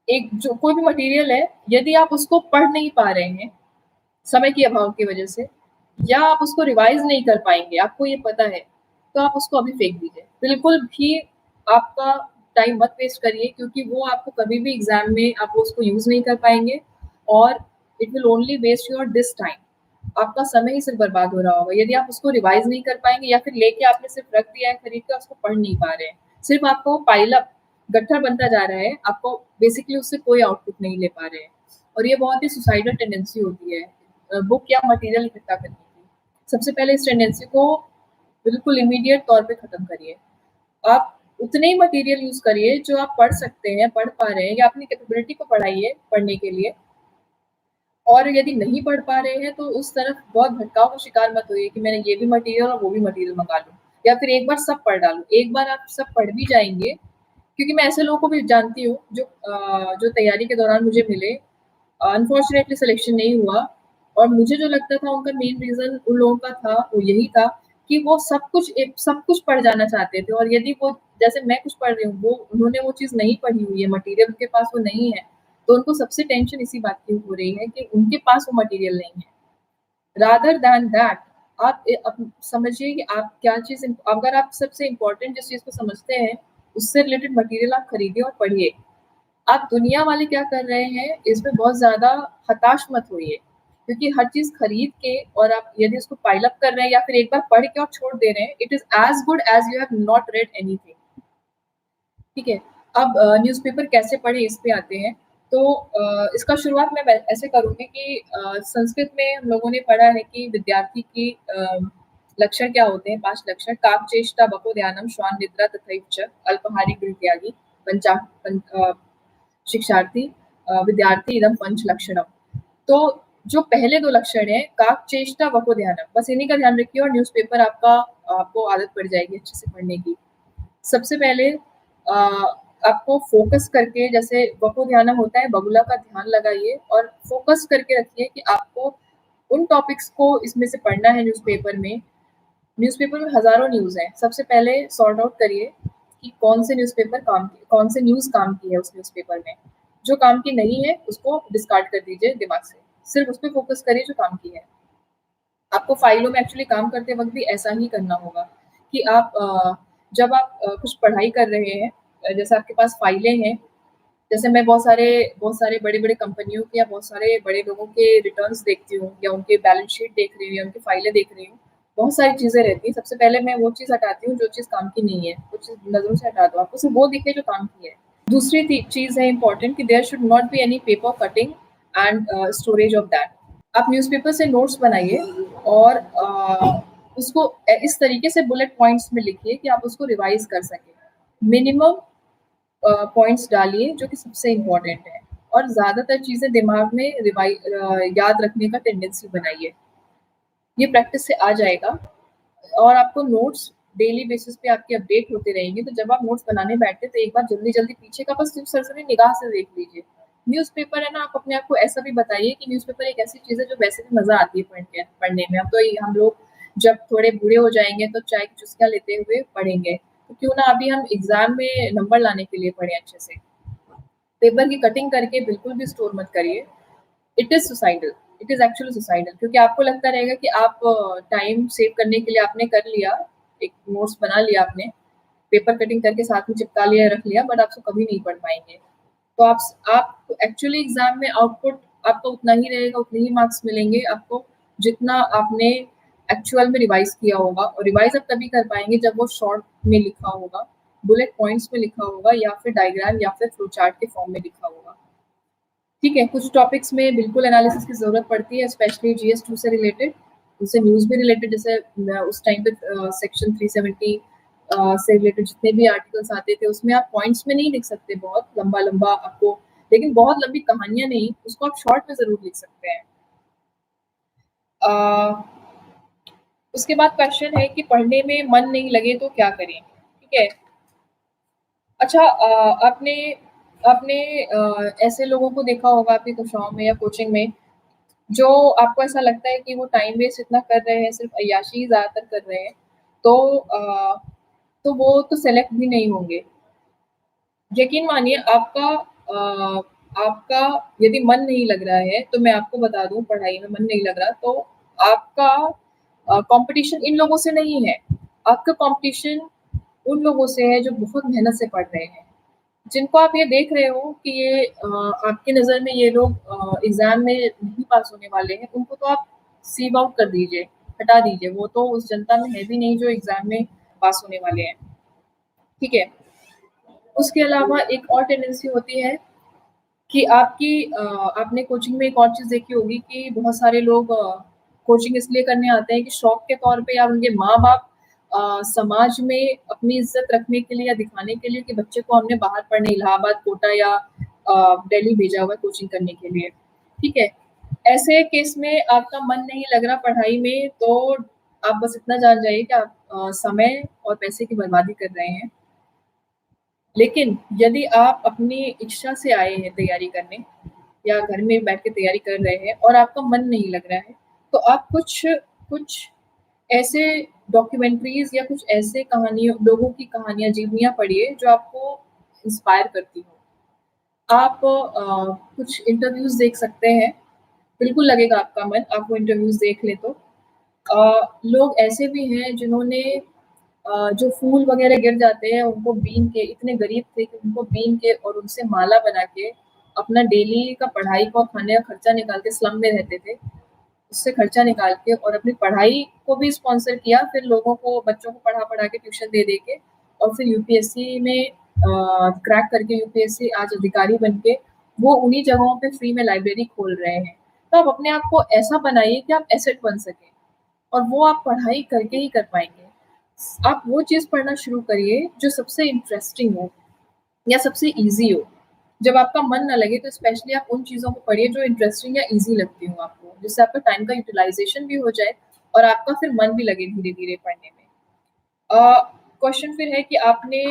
S1: एक जो कोई भी मटेरियल है, यदि आप उसको पढ़ नहीं पा रहे हैं, समय के अभाव की वजह से, या आप उसको रिवाइज़ नहीं कर पाएँगे, आपको ये पता है, तो आप उसको अभी फेंक दीजिए। बिल्कुल भी आपका टाइम मत वेस्ट करिए क्योंकि वो आपको कभी भी एग्ज़ाम में आप उसको यूज़ नहीं कर पाएँगे और it will only waste your this time. आपका समय ही सिर्फ़ बर्बाद हो रहा होगा। यदि आप उसको रिवाइज़ नहीं कर पाएँगे या फिर लेके आपने सिर्फ़ रख दिया है खरीद के, उसको पढ़ नहीं पा रहे हैं। सिर्फ़ आपका वो पाइल अप गट्ठर बनता जा रहा है, आपको बेसिकली उससे कोई आउटपुट नहीं ले पा रहे हैं। और ये बहुत ही सुसाइडल टेंडेंसी होती है बुक या मटेरियल इकट्ठा करने की। सबसे पहले इस टेंडेंसी को बिल्कुल इमीडिएट तौर पे खत्म करिए। आप उतने ही मटेरियल यूज़ करिए जो आप पढ़ सकते हैं, पढ़ पा रहे हैं, या अपनी कैपेबिलिटी को बढ़ाइए पढ़ने के लिए। और यदि नहीं पढ़ पा रहे हैं तो उस तरफ बहुत भटकाव का शिकार मत होइए कि मैंने ये भी मटेरियल और वो भी मटेरियल मंगा लूँ, या फिर एक बार सब पढ़ डालूँ। एक बार आप सब पढ़ भी जाएँगे, क्योंकि मैं ऐसे लोगों को भी जानती हूँ जो तैयारी के दौरान मुझे मिले, अनफॉर्चुनेटली सिलेक्शन नहीं हुआ, और मुझे जो लगता था उनका मेन रीज़न उन लोगों का था, वो यही था कि वो सब कुछ पढ़ जाना चाहते थे, और यदि वो, जैसे मैं कुछ पढ़ रही हूँ, वो उन्होंने वो चीज़ नहीं पढ़ी हुई है, मटेरियल उनके पास वो नहीं है, तो उनको सबसे टेंशन इसी बात की हो रही है कि उनके पास वो मटेरियल नहीं है। रादर दैन दैट, आप समझिए कि आप क्या चीज़, अगर आप सबसे इम्पोर्टेंट जिस चीज़ को समझते हैं, उससे रिलेटेड मटेरियल आप खरीदिए और पढ़िए। आप दुनिया वाले क्या कर रहे हैं, इसमें बहुत ज़्यादा हताश मत होइए, क्योंकि हर चीज़ खरीद के और आप यदि उसको पाइल अप कर रहे हैं या फिर एक बार पढ़ के और छोड़ दे रहे हैं, it is as good as you have not red anything. ठीक है? अब न्यूज़पेपर कैसे पढ़ें, इस पे आते हैं। तो इसका शुरुआत मैं ऐसे करूँगी कि संस्कृत में हम लोगों ने पढ़ा है कि विद्यार्थी की लक्षण क्या होते हैं, 5 लक्षण: कामचेष्टा, बकोद्यानम, श्वान निद्रा तथैव च, अल्पाहारी गृहत्यागी, पंचा पं शिक्षार्थी, विद्यार्थी इदं पंच लक्षणम। तो जो पहले 2 लक्षण हैं, काकचेष्टा, वकोद्यानम, बस इन्हीं का ध्यान रखिए और न्यूज़पेपर आपको आदत पड़ जाएगी अच्छे से पढ़ने की। सबसे पहले आपको फ़ोकस करके, जैसे वकोध्यानम होता है, बगुला का ध्यान लगाइए और फ़ोकस करके रखिए कि आपको उन टॉपिक्स को इसमें से पढ़ना है न्यूज़पेपर में। न्यूज़पेपर में हज़ारों न्यूज़ हैं, सबसे पहले सॉर्ट आउट करिए कि कौन से न्यूज़ काम की है उस न्यूज़पेपर में। जो काम की नहीं है, उसको डिस्कार्ड कर दीजिए दिमाग से, सिर्फ़ उस पे फ़ोकस करिए जो काम की है। आपको फ़ाइलों में एक्चुअली काम करते वक़्त भी ऐसा ही करना होगा कि जब आप कुछ पढ़ाई कर रहे हैं, जैसे आपके पास फ़ाइलें हैं, जैसे मैं बहुत सारे बड़े-बड़े कंपनियों के या बहुत सारे बड़े लोगों के रिटर्न्स देखती हूँ, या उनके बैलेंस शीट देख रही हूँ, या उनकी फ़ाइलें देख रही हूँ। बहुत सारी चीज़ें रहती हैं, सबसे पहले मैं वो चीज़ हटाती हूँ जो चीज़ काम की नहीं है, वो चीज़ नज़रों से हटा दो, आपको सिर्फ़ वो दिखे जो काम की है। दूसरी चीज़ है इम्पोर्टेंट कि there should not be any paper cutting and storage of that. आप न्यूज़पेपर से नोट्स बनाइए और उसको इस तरीके से बुलेट पॉइंट्स में लिखिए कि आप उसको रिवाइज़ कर सकें। मिनिमम पॉइंट्स डालिए जो कि सबसे इम्पोर्टेंट है, और ज़्यादातर चीज़ें दिमाग में याद रखने का टेंडेंसी बनाइए। ये प्रैक्टिस से आ जाएगा, और आपको नोट्स डेली बेसिस पे आपके अपडेट होते रहेंगे, तो जब आप नोट्स बनाने बैठते हैं तो एक बार जल्दी-जल्दी पीछे का बस सिर्फ सरसरी निगाह से देख लीजिए। न्यूज़पेपर है ना, आप अपने आप को ऐसा भी बताइए कि न्यूज़पेपर एक ऐसी चीज़ है जो वैसे भी मज़ा आती है पढ़ने में। अब तो ये हम लोग जब थोड़े बूढ़े हो जाएँगे तो चाय की चुस्कियाँ लेते हुए पढ़ेंगे, तो क्यों ना अभी हम एग्ज़ाम में नंबर लाने के लिए पढ़ें अच्छे से। पेपर की कटिंग करके बिल्कुल भी स्टोर मत करिए। It is suicidal, it is actually suicidal, क्योंकि आपको लगता रहेगा कि आप टाइम सेव करने के लिए आपने कर लिया, एक नोट्स बना लिया आपने, पेपर कटिंग करके साथ में चिपका लिया, रख लिया, बट आप उसको कभी नहीं पढ़ पाएँगे। तो आप एक्चुअली एग्ज़ाम में आउटपुट आपका उतना ही रहेगा, उतने ही मार्क्स मिलेंगे आपको, जितना आपने एक्चुअल में रिवाइज़ किया होगा, और रिवाइज़ आप तभी कर पाएँगे जब वो शॉर्ट में लिखा होगा, बुलेट पॉइंट्स में लिखा होगा, या फिर डायग्राम या फिर फ्लो चार्ट के फॉर्म में लिखा होगा। ठीक है, कुछ टॉपिक्स में बिल्कुल एनालिसिस की ज़रूरत पड़ती है, स्पेशली जीएस 2 से रिलेटेड, उससे न्यूज़ भी रिलेटेड, जैसे उस टाइम पे सेक्शन 370 से रिलेटेड जितने भी आर्टिकल्स आते थे, उसमें आप पॉइंट्स में नहीं लिख सकते बहुत लंबा-लंबा आपको, लेकिन बहुत लंबी कहानियाँ नहीं, उसको आप शॉर्ट में ज़रूर लिख सकते हैं। अ, उसके बाद क्वेश्चन है कि पढ़ने में मन नहीं लगे तो क्या करें? ठीक है? अच्छा, आपने आपने ऐसे लोगों को देखा होगा आपकी कक्षाओं में या कोचिंग में, जो आपको ऐसा लगता है कि वो टाइम वेस्ट इतना कर रहे हैं, सिर्फ़ अय्याशी ही ज़्यादातर कर रहे हैं, तो तो वो तो सेलेक्ट भी नहीं होंगे। यकीन मानिए, आपका यदि मन नहीं लग रहा है, तो मैं आपको बता दूँ, पढ़ाई में मन नहीं लग रहा, तो आपका कॉम्पिटिशन इन लोगों से नहीं है। आपका कॉम्पिटिशन उन लोगों से है जो बहुत मेहनत से पढ़ रहे हैं। जिनको आप ये देख रहे हो कि ये आपकी नज़र में ये लोग एग्ज़ाम में नहीं पास होने वाले हैं, उनको तो आप सीव आउट कर दीजिए, हटा दीजिए, वो तो उस जनता में है भी नहीं जो एग्ज़ाम में पास होने वाले हैं, ठीक है? उसके अलावा एक और टेंडेंसी होती है कि आपने कोचिंग में एक और चीज़ देखी होगी कि बहुत सारे लोग कोचिंग इसलिए करने आते हैं कि शौक के तौर पे, या उनके माँ-बाप समाज में अपनी इज़्ज़त रखने के लिए या दिखाने के लिए कि बच्चे को हमने बाहर पढ़ने इलाहाबाद, कोटा या दिल्ली भेजा हुआ है कोचिंग करने के लिए, ठीक है? ऐसे केस में आपका मन नहीं लग रहा पढ़ाई में, तो आप बस इतना जान जाइए कि आप समय और पैसे की बर्बादी कर रहे हैं। लेकिन यदि आप अपनी इच्छा से आए हैं तैयारी करने या घर में बैठ के तैयारी कर रहे हैं और आपका मन नहीं लग रहा है, तो आप कुछ कुछ ऐसे डॉक्यूमेंट्रीज़ या कुछ ऐसे कहानियों लोगों की कहानियाँ, जीवनियाँ पढ़िए जो आपको इंस्पायर करती हों। आप कुछ इंटरव्यूज़ देख सकते हैं, बिल्कुल लगेगा आपका मन, आप वो इंटरव्यूज़ देख लें तो। लोग ऐसे भी हैं जिन्होंने जो फूल वगैरह गिर जाते हैं उनको बीन के, इतने गरीब थे कि उनको बीन के और उनसे माला बना के अपना डेली का पढ़ाई का और खाने का खर्चा निकाल के, स्लम में रहते थे, उससे खर्चा निकाल के और अपनी पढ़ाई को भी स्पॉन्सर किया, फिर लोगों को, बच्चों को पढ़ा-पढ़ा के ट्यूशन दे-दे के और फिर यूपीएससी में क्रैक करके यूपीएससी आज अधिकारी बन के वो उन्हीं जगहों पे फ्री में लाइब्रेरी खोल रहे हैं। तो आप अपने आप को ऐसा बनाइए कि आप एसेट बन सकें और वो आप पढ़ाई करके ही कर पाएँगे। आप वो चीज़ पढ़ना शुरू करिए जो सबसे इंटरेस्टिंग हो या सबसे ईज़ी हो। जब आपका मन ना लगे तो स्पेशली आप उन चीज़ों को पढ़िए जो इंटरेस्टिंग या ईज़ी लगती हों आपको, जिससे आपका टाइम का यूटिलाइज़ेशन भी हो जाए और आपका फिर मन भी लगे धीरे-धीरे पढ़ने में। क्वेश्चन फिर है कि आपने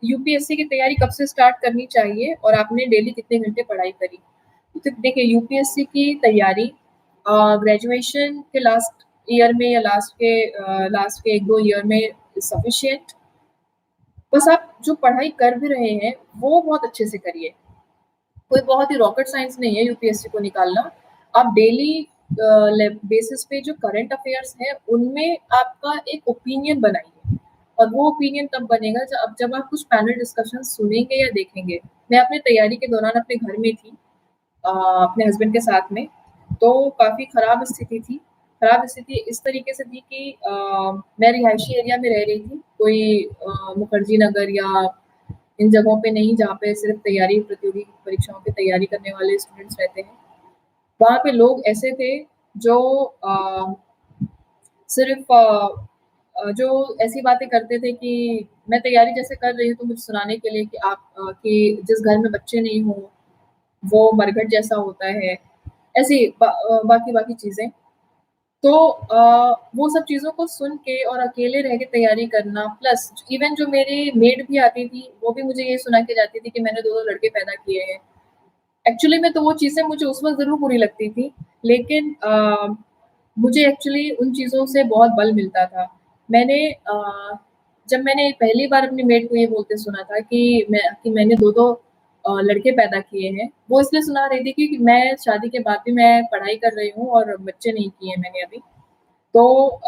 S1: यूपीएससी की तैयारी कब से स्टार्ट करनी चाहिए और आपने डेली कितने घंटे पढ़ाई करी? तो देखिए, यूपीएससी की तैयारी ग्रेजुएशन के लास्ट ईयर में या लास्ट के 1-2 ईयर में सफिशिएंट। बस आप जो पढ़ाई कर भी रहे हैं, वो बहुत अच्छे से करिए। कोई बहुत ही रॉकेट साइंस नहीं है यूपीएससी को निकालना। आप डेली बेसिस पे जो करंट अफेयर्स हैं, उनमें आपका एक ओपिनियन बनाइए और वो ओपिनियन तब बनेगा जब आप कुछ पैनल डिस्कशन सुनेंगे या देखेंगे। मैं अपनी तैयारी के दौरान अपने घर में थी, अपने हस्बैंड के साथ में, तो काफ़ी खराब स्थिति थी। खराब स्थिति इस तरीके से थी कि मैं रिहायशी एरिया में रह रही थी, कोई मुखर्जी नगर या इन जगहों पे नहीं जहाँ पे सिर्फ़ तैयारी प्रतियोगी परीक्षाओं की तैयारी करने वाले स्टूडेंट्स रहते हैं। वहाँ पे लोग ऐसे थे जो सिर्फ़ जो ऐसी बातें करते थे कि मैं तैयारी जैसे कर रही हूँ तो मुझे सुनाने के लिए कि जिस घर में बच्चे नहीं हों, वो मरघट जैसा होता है। ऐसी बाकी-बाकी चीज़ें। तो वो सब चीज़ों को सुन के और अकेले रह के तैयारी करना, प्लस इवन जो मेरी मेड भी आती थी, वो भी मुझे ये सुना के जाती थी कि मैंने 2-2 लड़के पैदा किए हैं। एक्चुअली में तो वो चीज़ें मुझे उस वक़्त ज़रूर बुरी लगती थी, लेकिन मुझे एक्चुअली उन चीज़ों से बहुत बल मिलता था। जब मैंने पहली बार अपनी मेड को ये बोलते सुना था कि मैंने 2-2 लड़के पैदा किए हैं, वो इसलिए सुना रही थी कि मैं शादी के बाद भी मैं पढ़ाई कर रही हूँ और बच्चे नहीं किए हैं मैंने अभी। तो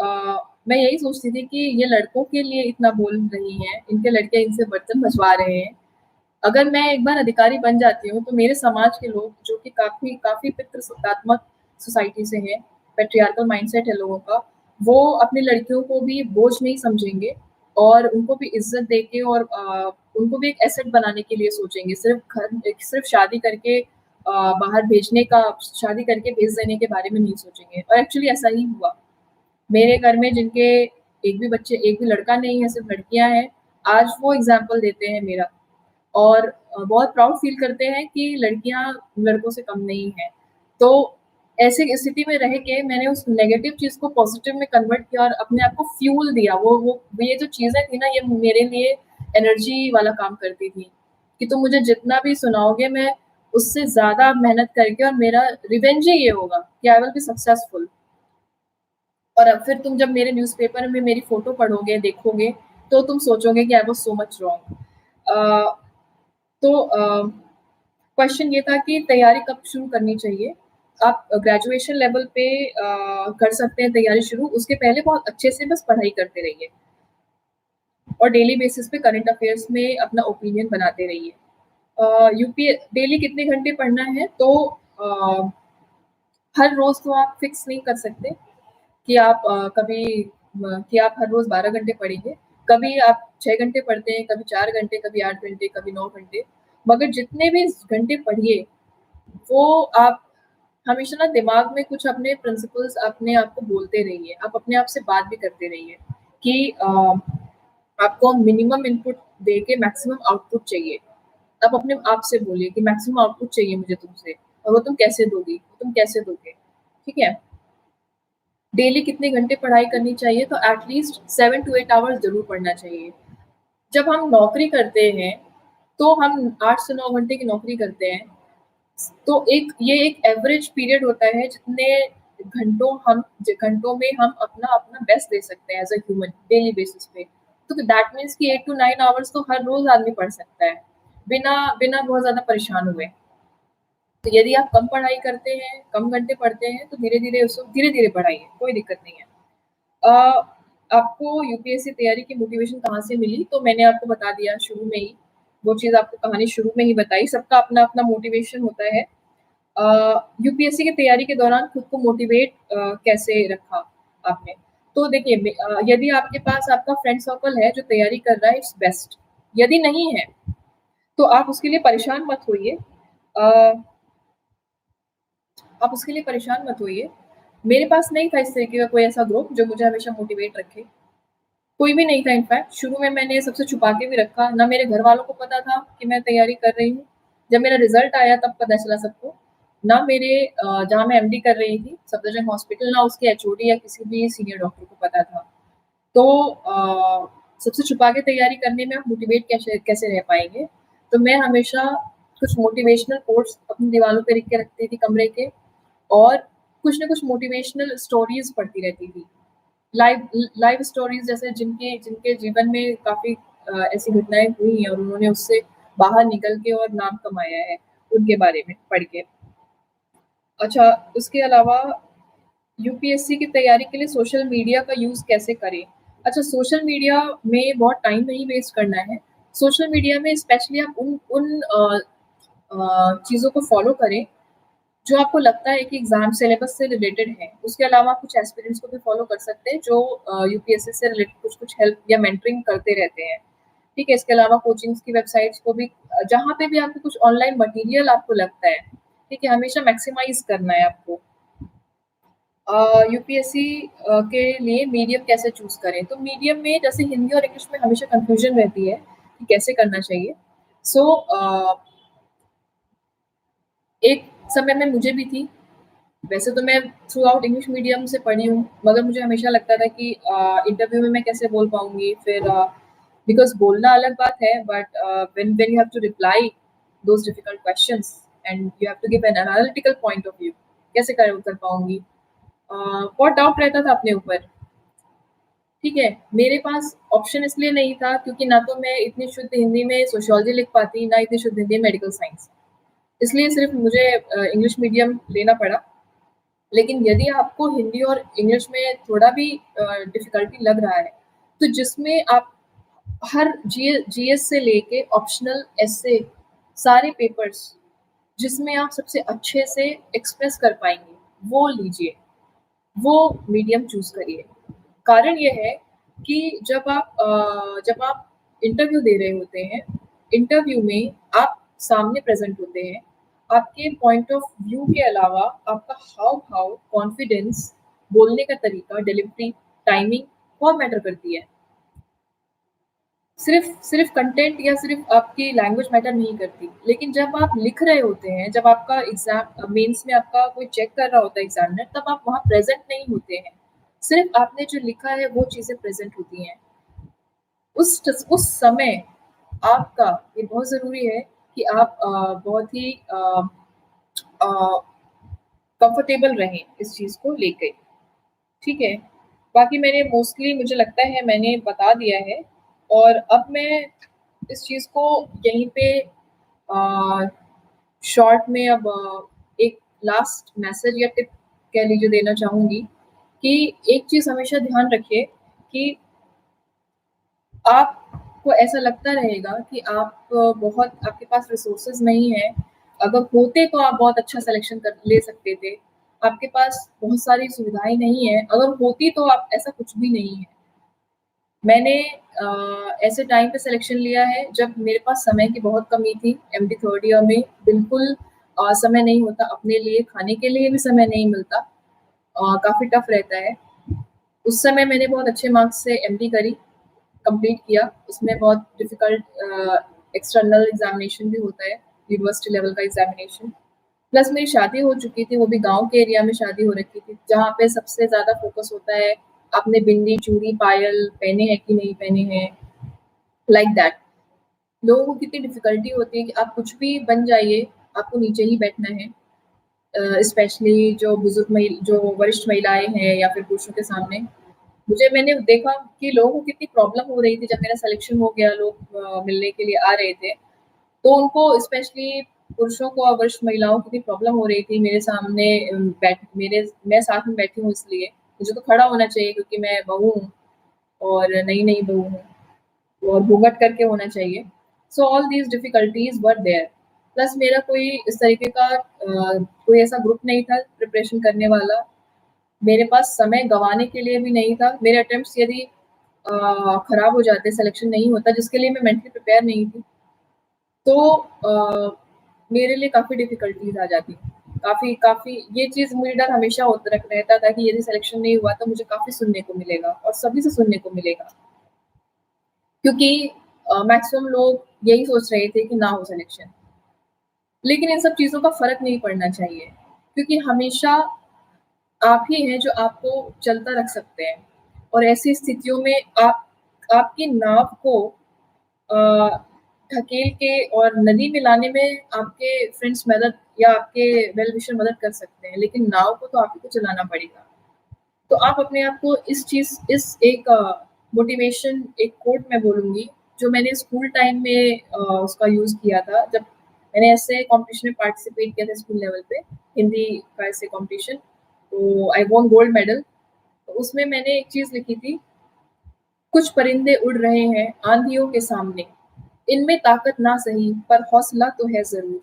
S1: मैं यही सोचती थी कि ये लड़कों के लिए इतना बोल रही हैं, इनके लड़के इनसे बर्तन मँजवा रहे हैं। अगर मैं एक बार अधिकारी बन जाती हूँ, तो मेरे समाज के लोग जो कि काफ़ी काफ़ी पितृसत्तात्मक सोसाइटी से हैं, पैट्रियार्कल माइंडसेट है लोगों का, वो अपनी लड़कियों को भी बोझ नहीं समझेंगे और उनको भी इज़्ज़त देके और उनको भी एक एसेट बनाने के लिए सोचेंगे। सिर्फ़ शादी करके बाहर भेजने का, शादी करके भेज देने के बारे में नहीं सोचेंगे और एक्चुअली ऐसा ही हुआ। मेरे घर में जिनके एक भी लड़का नहीं है, सिर्फ़ लड़कियाँ हैं, आज वो एग्ज़ाम्पल देते हैं मेरा। और बहुत प्राउड फ़ील करते हैं कि लड़कियाँ लड़कों से कम नहीं हैं। तो ऐसी स्थिति में रह के मैंने उस नेगेटिव चीज़ को पॉज़िटिव में कन्वर्ट किया और अपने आप को फ्यूल दिया। वो ये जो चीज़ें थी ना, ये मेरे लिए एनर्जी वाला काम करती थी, कि तुम मुझे जितना भी सुनाओगे मैं उससे ज़्यादा मेहनत करके और मेरा रिवेंज ही ये होगा कि आई विल बी सक्सेसफुल। और अब फिर तुम जब मेरे न्यूज़पेपर में मेरी फ़ोटो पढ़ोगे, देखोगे, तो तुम सोचोगे कि I was so much wrong. A, question ये था कि तैयारी कब शुरू करनी चाहिए? आप ग्रेजुएशन लेवल पे कर सकते हैं तैयारी शुरू, उसके पहले बहुत अच्छे से बस पढ़ाई करते रहिए और डेली बेसिस पे करंट अफ़ेयर्स में अपना ओपिनियन बनाते रहिए। यूपी डेली कितने घंटे पढ़ना है, तो हर रोज़ तो आप फिक्स नहीं कर सकते कि आप हर रोज़ 12 घंटे पढ़ेंगे। कभी आप 6 घंटे पढ़ते हैं, कभी 4 घंटे, कभी 8 घंटे, कभी 9 घंटे। मगर जितने भी घंटे पढ़िए, वो आप हमेशा ना दिमाग में कुछ अपने प्रिंसिपल्स अपने आप को बोलते रहिए। आप अपने आप से बात भी करते रहिए कि आपको मिनिमम इनपुट देके मैक्सिमम आउटपुट चाहिए। आप अपने आप से बोलिए कि मैक्सिमम आउटपुट चाहिए मुझे तुमसे और वो तुम कैसे दोगी, तुम कैसे दोगे, ठीक है? डेली कितने घंटे पढ़ाई करनी चाहिए, तो एटलीस्ट 7 टू 8 आवर्स ज़रूर पढ़ना चाहिए। जब हम नौकरी करते हैं, तो हम 8 से 9 घंटे की नौकरी करते हैं, तो एक एवरेज पीरियड होता है जितने घंटों में हम अपना अपना बेस्ट दे सकते हैं as a human daily basis पे। तो दैट मीन्स कि 8 टू 9 आवर्स तो हर रोज़ आदमी पढ़ सकता है, बिना बिना बहुत ज़्यादा परेशान हुए। तो यदि आप कम पढ़ाई करते हैं, कम घंटे पढ़ते हैं, तो धीरे-धीरे उसको धीरे-धीरे बढ़ाइए, कोई दिक्कत नहीं है। अ, आपको यूपीएससी तैयारी की मोटिवेशन कहाँ से मिली? तो मैंने आपको बता दिया शुरू में ही, वो चीज़ आपको कहानी शुरू में ही बताई, सबका अपना-अपना मोटिवेशन होता है। अ, यूपीएससी की तैयारी के दौरान खुद को मोटिवेट कैसे रखा आपने? तो देखिए यदि आपके पास आपका फ्रेंड सर्कल है जो तैयारी कर रहा है, इट्स बेस्ट। यदि नहीं है, तो आप उसके लिए परेशान मत होइए। अ, आप उसके लिए परेशान मत होइए। मेरे पास नहीं था इस तरीके का कोई ऐसा ग्रुप जो मुझे हमेशा मोटिवेट रखे। कोई भी नहीं था इनफैक्ट, शुरू में मैंने सबसे छुपा के भी रखा, ना मेरे घरवालों को पता था कि मैं तैयारी कर रही हूँ। जब मेरा रिज़ल्ट आया तब पता चला सबको। ना मेरे जहाँ मैं एमडी कर रही थी, सफदरजंग हॉस्पिटल, ना उसके एचओडी या किसी भी सीनियर डॉक्टर को पता था। तो सबसे छुपा के तैयारी करने में आप मोटिवेट कैसे कैसे रह पाएँगे? तो मैं हमेशा कुछ मोटिवेशनल कोट्स अपनी दीवालों पे लिख के रखती थी कमरे के, और कुछ ना कुछ मोटिवेशनल स्टोरीज़ पढ़ती रहती थी। लाइव लाइव स्टोरीज़ जैसे जिनके जिनके जीवन में काफ़ी ऐसी घटनाएँ हुई हैं और उन्होंने उससे बाहर निकल के और नाम कमाया है, उनके बारे में पढ़ के। अच्छा, उसके अलावा यूपीएससी की तैयारी के लिए सोशल मीडिया का यूज़ कैसे करें? अच्छा, सोशल मीडिया में बहुत टाइम नहीं वेस्ट करना है। सोशल मीडिया में स्पेशली आप उन उन चीज़ों को फ़ॉलो करें जो आपको लगता है कि एग्ज़ाम सिलेबस से रिलेटेड है। उसके अलावा कुछ एस्पिरेंट्स को भी फ़ॉलो कर सकते हैं जो यूपीएससी से रिलेटेड कुछ-कुछ हेल्प या मेंटरिंग करते रहते हैं। ठीक है? इसके अलावा कोचिंग्स की वेबसाइट्स को भी जहाँ पे भी आपको कुछ ऑनलाइन मटीरियल आपको लगता है, ठीक है? हमेशा मैक्सिमाइज़ करना है आपको। यूपीएससी के लिए मीडियम कैसे चूज़ करें? तो मीडियम में जैसे हिंदी और इंग्लिश में हमेशा कन्फ्यूज़न रहती है कि कैसे करना चाहिए। सो एक समय में मुझे भी थी। वैसे तो मैं थ्रू आउट इंग्लिश मीडियम से पढ़ी हूँ, मगर मुझे हमेशा लगता था कि इंटरव्यू में मैं कैसे बोल पाऊँगी, फिर बिकॉज़ बोलना अलग बात है, but when when you have to reply those difficult questions and you have to give an analytical point of view, कैसे कर पाऊँगी? बहुत डाउट रहता था अपने ऊपर, ठीक है? मेरे पास ऑप्शन इसलिए नहीं था क्योंकि ना तो मैं इतनी शुद्ध हिंदी में सोशियोलॉजी लिख पाती, ना इतनी शुद्ध हिंदी में मेडिकल साइंस। इसलिए सिर्फ़ मुझे इंग्लिश मीडियम लेना पड़ा। लेकिन यदि आपको हिंदी और इंग्लिश में थोड़ा भी डिफ़िकल्टी लग रहा है, तो जिसमें आप हर जीएस से लेके ऑप्शनल एसे सारे पेपर्स जिसमें आप सबसे अच्छे से एक्सप्रेस कर पाएँगे, वो लीजिए, वो मीडियम चूज़ करिए। कारण ये है कि जब आप इंटरव्यू दे रहे होते हैं, इंटरव्यू में आप सामने प्रेज़ेंट होते हैं। आपके पॉइंट ऑफ व्यू के अलावा आपका हाव-भाव, कॉन्फिडेंस, बोलने का तरीका, डिलिवरी, टाइमिंग बहुत मैटर करती है। सिर्फ़ सिर्फ़ कंटेंट या सिर्फ़ आपकी लैंग्वेज मैटर नहीं करती। लेकिन जब आप लिख रहे होते हैं, जब आपका मेंस में आपका कोई चेक कर रहा होता है एग्ज़ामिनर, तब आप वहाँ प्रेज़ेंट नहीं होते हैं। सिर्फ़ आपने जो लिखा है वो चीज़ें प्रेज़ेंट होती हैं। उस समय आपका ये बहुत ज़रूरी है कि आप बहुत ही अ, कंफ़र्टेबल रहें इस चीज़ को लेके, ठीक है? बाकी मैंने मोस्टली मुझे लगता है मैंने बता दिया है, और अब मैं इस चीज़ को यहीं पे अ, शॉर्ट में अब एक लास्ट मैसेज या टिप कह लीजिए देना चाहूँगी कि एक चीज़ हमेशा ध्यान रखिए कि आपको ऐसा लगता रहेगा कि आप बहुत आपके पास रिसोर्सेज़ नहीं हैं। अगर होते तो आप बहुत अच्छा सिलेक्शन कर ले सकते थे। आपके पास बहुत सारी सुविधाएँ नहीं हैं, अगर होती तो आप ऐसा कुछ भी नहीं है। मैंने ऐसे टाइम पे सिलेक्शन लिया है जब मेरे पास समय की बहुत कमी थी, एमडी थर्ड ईयर में बिल्कुल समय नहीं होता अपने लिए, खाने के लिए भी समय नहीं मिलता। काफ़ी टफ रहता है। उस समय मैंने बहुत अच्छे मार्क्स से एमडी करी, कंप्लीट किया। उसमें बहुत डिफ़िकल्ट एक्सटर्नल एग्ज़ामिनेशन भी होता है, यूनिवर्सिटी लेवल का एग्ज़ामिनेशन। प्लस मेरी शादी हो चुकी थी, वो भी गाँव के एरिया में शादी हो रखी थी, जहाँ पे सबसे ज़्यादा फ़ोकस होता है, आपने बिंदी, चूड़ी, पायल पहने हैं कि नहीं पहने हैं, लाइक दैट। लोगों को कितनी डिफ़िकल्टी होती है कि आप कुछ भी बन जाइए, आपको नीचे ही बैठना है। स्पेशली जो बुज़ुर्ग जो वरिष्ठ महिलाएँ हैं या फिर पुरुषों के सामने। मैंने देखा कि लोगों को कितनी प्रॉब्लम हो रही थी जब मेरा सिलेक्शन हो गया, लोग मिलने के लिए आ रहे थे। तो उनको स्पेशली पुरुषों को और वरिष्ठ महिलाओं को कितनी प्रॉब्लम हो रही थी मेरे सामने मैं साथ में बैठी हूँ इसलिए। मुझे तो खड़ा होना चाहिए क्योंकि मैं बहू हूँ और नई-नई बहू हूँ और घूँघट करके होना चाहिए। So all these difficulties were there. Plus मेरा कोई इस तरीके का कोई ऐसा ग्रुप नहीं था प्रिपरेशन करने वाला। मेरे पास समय गँवाने के लिए भी नहीं था। मेरे अटेम्प्ट्स यदि खराब हो जाते, सिलेक्शन नहीं होता जिसके लिए मैं मेंटली प्रिपेयर नहीं थी, तो मेरे लिए काफ़ी डिफ़िकल्टीज़ आ जाती। काफ़ी काफ़ी ये चीज़ मुझे डर हमेशा होता रहता था कि यदि सिलेक्शन नहीं हुआ तो मुझे काफ़ी सुनने को मिलेगा और सभी से सुनने को मिलेगा। क्योंकि मैक्सिमम लोग यही सोच रहे थे कि ना हो सिलेक्शन। लेकिन इन सब चीज़ों का फ़र्क नहीं पड़ना चाहिए, क्योंकि हमेशा आप ही हैं जो आपको चलता रख सकते हैं और ऐसी स्थितियों में आपकी नाव को अ, ढकेल के और नदी में लाने में आपके फ्रेंड्स मदद या आपके वेल विशर मदद कर सकते हैं, लेकिन नाव को तो आप ही को चलाना पड़ेगा। तो आप अपने आप को इस एक मोटिवेशन एक कोट मैं बोलूँगी, जो मैंने स्कूल टाइम में उसका यूज़ किया था, जब मैंने ऐसे कॉम्पिटिशन में पार्टिसिपेट किया था स्कूल लेवल पे, हिंदी का ऐसे कॉम्पिटिशन, तो आई वॉन गोल्ड मेडल। तो उसमें मैंने एक चीज़ लिखी थी, कुछ परिंदे उड़ रहे हैं आँधियों के सामने, इनमें ताकत ना सही पर हौसला तो है ज़रूर।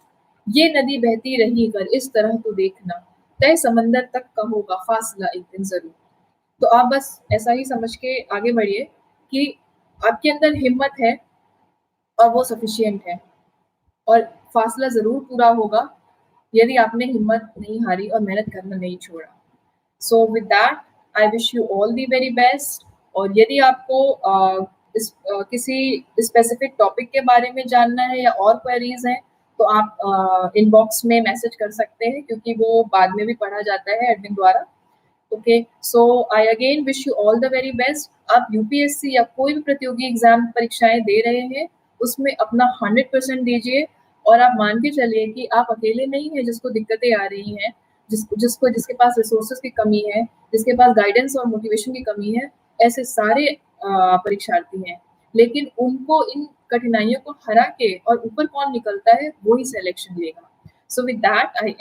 S1: ये नदी बहती रही अगर इस तरह तो देखना, तय समंदर तक का होगा फ़ासला एक दिन ज़रूर। तो आप बस ऐसा ही समझ के आगे बढ़िए कि आपके अंदर हिम्मत है और वो सफिशिएंट है और फ़ासला ज़रूर पूरा होगा, यदि आपने हिम्मत नहीं हारी और मेहनत करना नहीं छोड़ा। So with that I wish you all the very best. और यदि आपको किसी स्पेसिफिक टॉपिक के बारे में जानना है या और क्वेरीज हैं, तो आप इनबॉक्स में मैसेज कर सकते हैं क्योंकि वो बाद में भी पढ़ा जाता है एडमिन द्वारा। Okay, so I again wish you all the very best. आप यूपीएससी या कोई भी प्रतियोगी एग्जाम परीक्षाएं दे रहे हैं, उसमें अपना 100% दीजिए और आप मान के चलिए कि आप अकेले नहीं हैं जिसको दिक्कतें आ रही हैं, जिसके पास रिसोर्सेज की कमी है, जिसके पास गाइडेंस और मोटिवेशन की कमी है। ऐसे सारे परीक्षार्थी हैं, लेकिन उनको इन कठिनाइयों को हरा के और ऊपर कौन निकलता है वो ही सिलेक्शन लेगा। So with that I